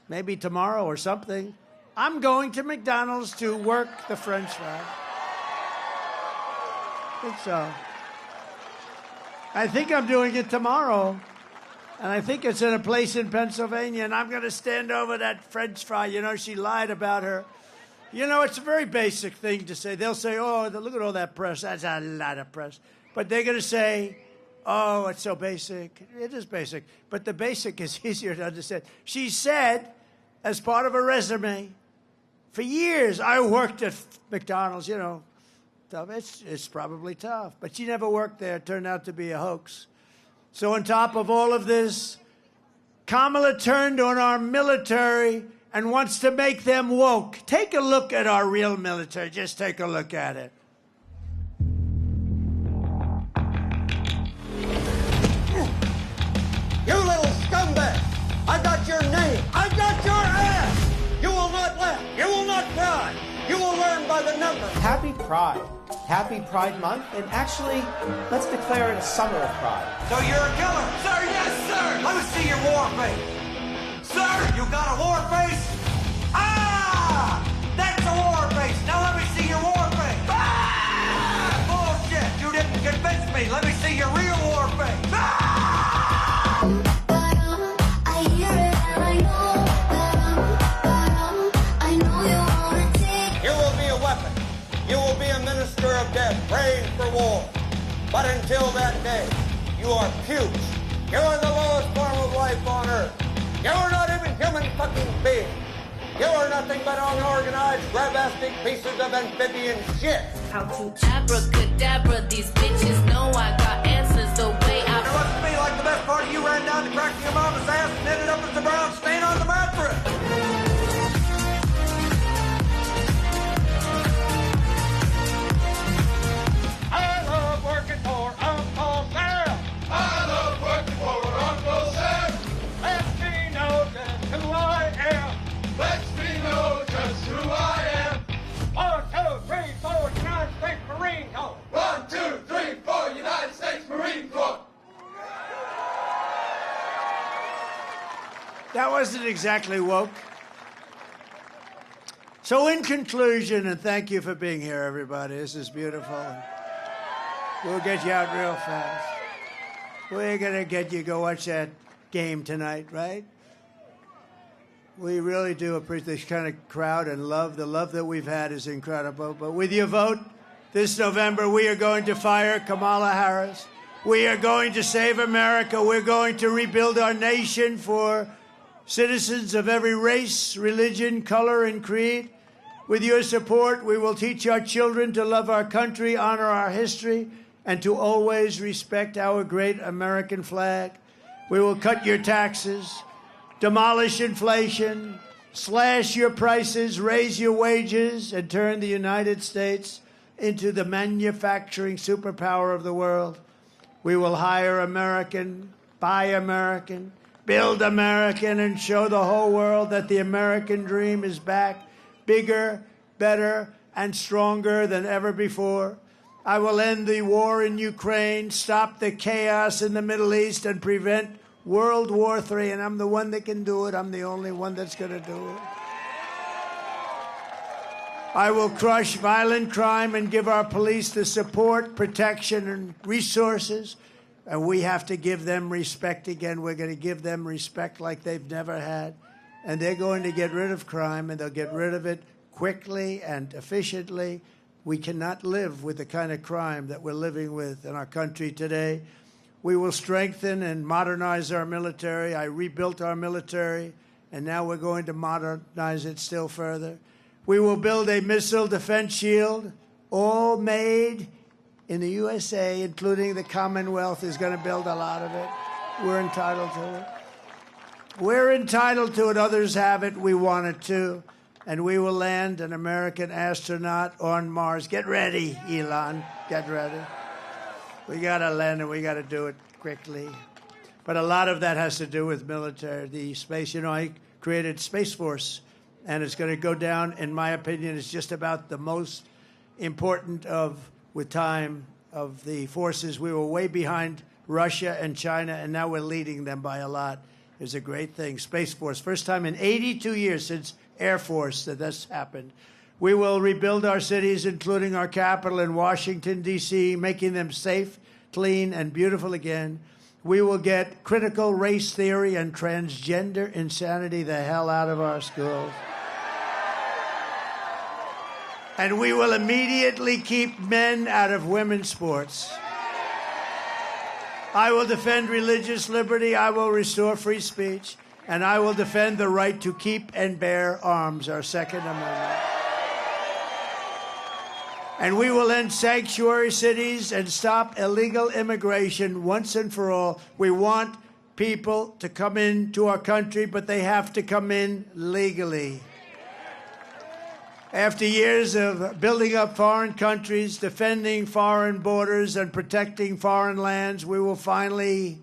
Speaker 4: maybe tomorrow or something, I'm going to McDonald's to work the French fry. I think so. I think I'm doing it tomorrow. And I think it's in a place in Pennsylvania, and I'm going to stand over that French fry. You know, she lied about her. You know, it's a very basic thing to say. They'll say, oh, look at all that press. That's a lot of press. But they're going to say, oh, it's so basic. It is basic. But the basic is easier to understand. She said, as part of her resume, for years, I worked at McDonald's, you know. It's probably tough. But she never worked there. It turned out to be a hoax. So on top of all of this, Kamala turned on our military and wants to make them woke. Take a look at our real military. Just take a look at it.
Speaker 9: You little scumbag! I got your name! I got your ass! You will not laugh! You will not cry! You will learn by the numbers!
Speaker 10: Happy Pride. Happy Pride Month, and actually, let's declare it a summer of pride.
Speaker 9: So you're a killer? Sir, yes, sir! Let me see your war face! Sir, you got a war face? Ah! That's a war face! Now let me see your war face! Ah! Bullshit! You didn't convince me! Let me see your real war face! Ah! I hear it and I know you wanna take. You will be a weapon. You will be a minister of death, praying for war. But until that day, you are puke. You are the lowest form of life on earth. You are not even human fucking beings. You are nothing but unorganized, grabastic pieces of amphibian shit.
Speaker 11: How to abracadabra, these bitches know I got answers the way I...
Speaker 9: It looks to me like the best part of you ran down to crack your mama's ass and ended up as a brown stain on the mattress.
Speaker 8: I love working for Uncle Sam. I love working for Uncle Sam. Lets me know just who I am. Lets me know just who I am. 1, 2, 3, 4, United States Marine Corps. 1, 2, 3, 4, United States Marine Corps.
Speaker 4: That wasn't exactly woke. So in conclusion, and thank you for being here, everybody. This is beautiful. We'll get you out real fast. We're going to get you go watch that game tonight, right? We really do appreciate this kind of crowd and love. The love that we've had is incredible. But with your vote this November, we are going to fire Kamala Harris. We are going to save America. We're going to rebuild our nation for citizens of every race, religion, color, and creed. With your support, we will teach our children to love our country, honor our history, and to always respect our great American flag. We will cut your taxes, demolish inflation, slash your prices, raise your wages, and turn the United States into the manufacturing superpower of the world. We will hire American, buy American, build American, and show the whole world that the American dream is back, bigger, better, and stronger than ever before. I will end the war in Ukraine, stop the chaos in the Middle East, and prevent World War III. And I'm the one that can do it. I'm the only one that's going to do it. I will crush violent crime and give our police the support, protection, and resources. And we have to give them respect again. We're going to give them respect like they've never had. And they're going to get rid of crime, and they'll get rid of it quickly and efficiently. We cannot live with the kind of crime that we're living with in our country today. We will strengthen and modernize our military. I rebuilt our military, and now we're going to modernize it still further. We will build a missile defense shield, all made in the USA, including the Commonwealth is going to build a lot of it. We're entitled to it. We're entitled to it. Others have it. We want it too. and we will land an American astronaut on Mars. Get ready, Elon. Get ready. We got to land, and we got to do it quickly. But a lot of that has to do with military, the space. You know, I created Space Force, and it's going to go down, in my opinion, it's just about the most important with time, of the forces. We were way behind Russia and China, and now we're leading them by a lot. It's a great thing. Space Force, first time in 82 years since Air Force that this happened. We will rebuild our cities, including our capital in Washington, D.C., making them safe, clean, and beautiful again. We will get critical race theory and transgender insanity the hell out of our schools. And we will immediately keep men out of women's sports. I will defend religious liberty. I will restore free speech. And I will defend the right to keep and bear arms, our Second Amendment. And we will end sanctuary cities and stop illegal immigration once and for all. We want people to come into our country, but they have to come in legally. After years of building up foreign countries, defending foreign borders, and protecting foreign lands, we will finally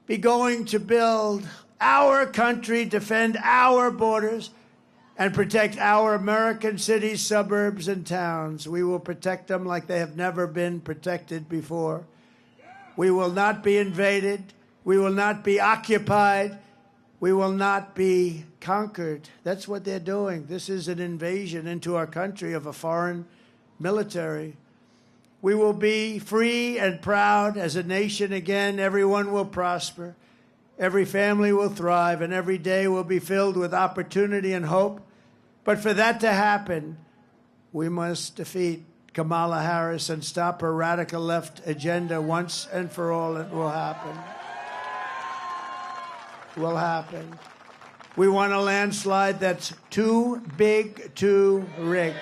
Speaker 4: be going to build our country, defend our borders, and protect our American cities, suburbs, and towns. We will protect them like they have never been protected before. We will not be invaded. We will not be occupied. We will not be conquered. That's what they're doing. This is an invasion into our country of a foreign military. We will be free and proud as a nation again. Everyone will prosper. Every family will thrive, and every day will be filled with opportunity and hope. But for that to happen, we must defeat Kamala Harris and stop her radical left agenda once and for all. It will happen. It will happen. We want a landslide that's too big to rig.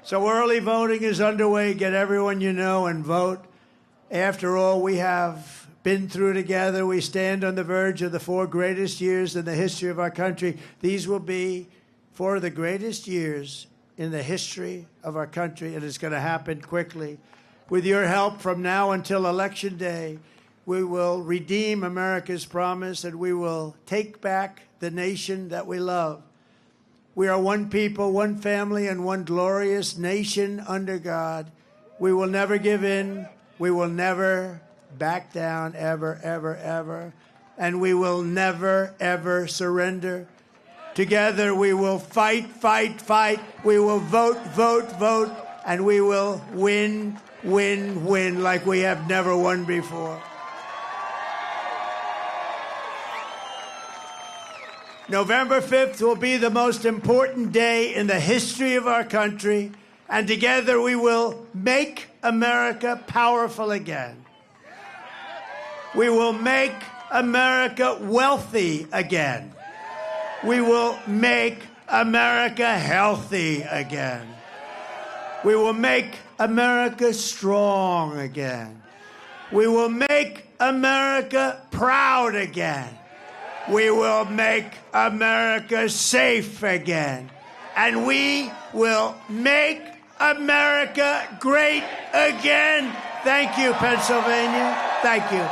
Speaker 4: So early voting is underway. Get everyone you know and vote. After all, we have been through together. We stand on the verge of the 4 greatest years in the history of our country. These will be 4 of the greatest years in the history of our country, and it's going to happen quickly. With your help from now until Election Day, we will redeem America's promise, and we will take back the nation that we love. We are one people, one family, and one glorious nation under God. We will never give in. We will never back down, ever, ever, ever. And we will never, ever surrender. Together we will fight, fight, fight. We will vote, vote, vote. And we will win, win, win like we have never won before. November 5th will be the most important day in the history of our country. And together we will make America powerful again. We will make America wealthy again. We will make America healthy again. We will make America strong again. We will make America proud again. We will make America safe again. And we will make America great again. Thank you, Pennsylvania. Thank you.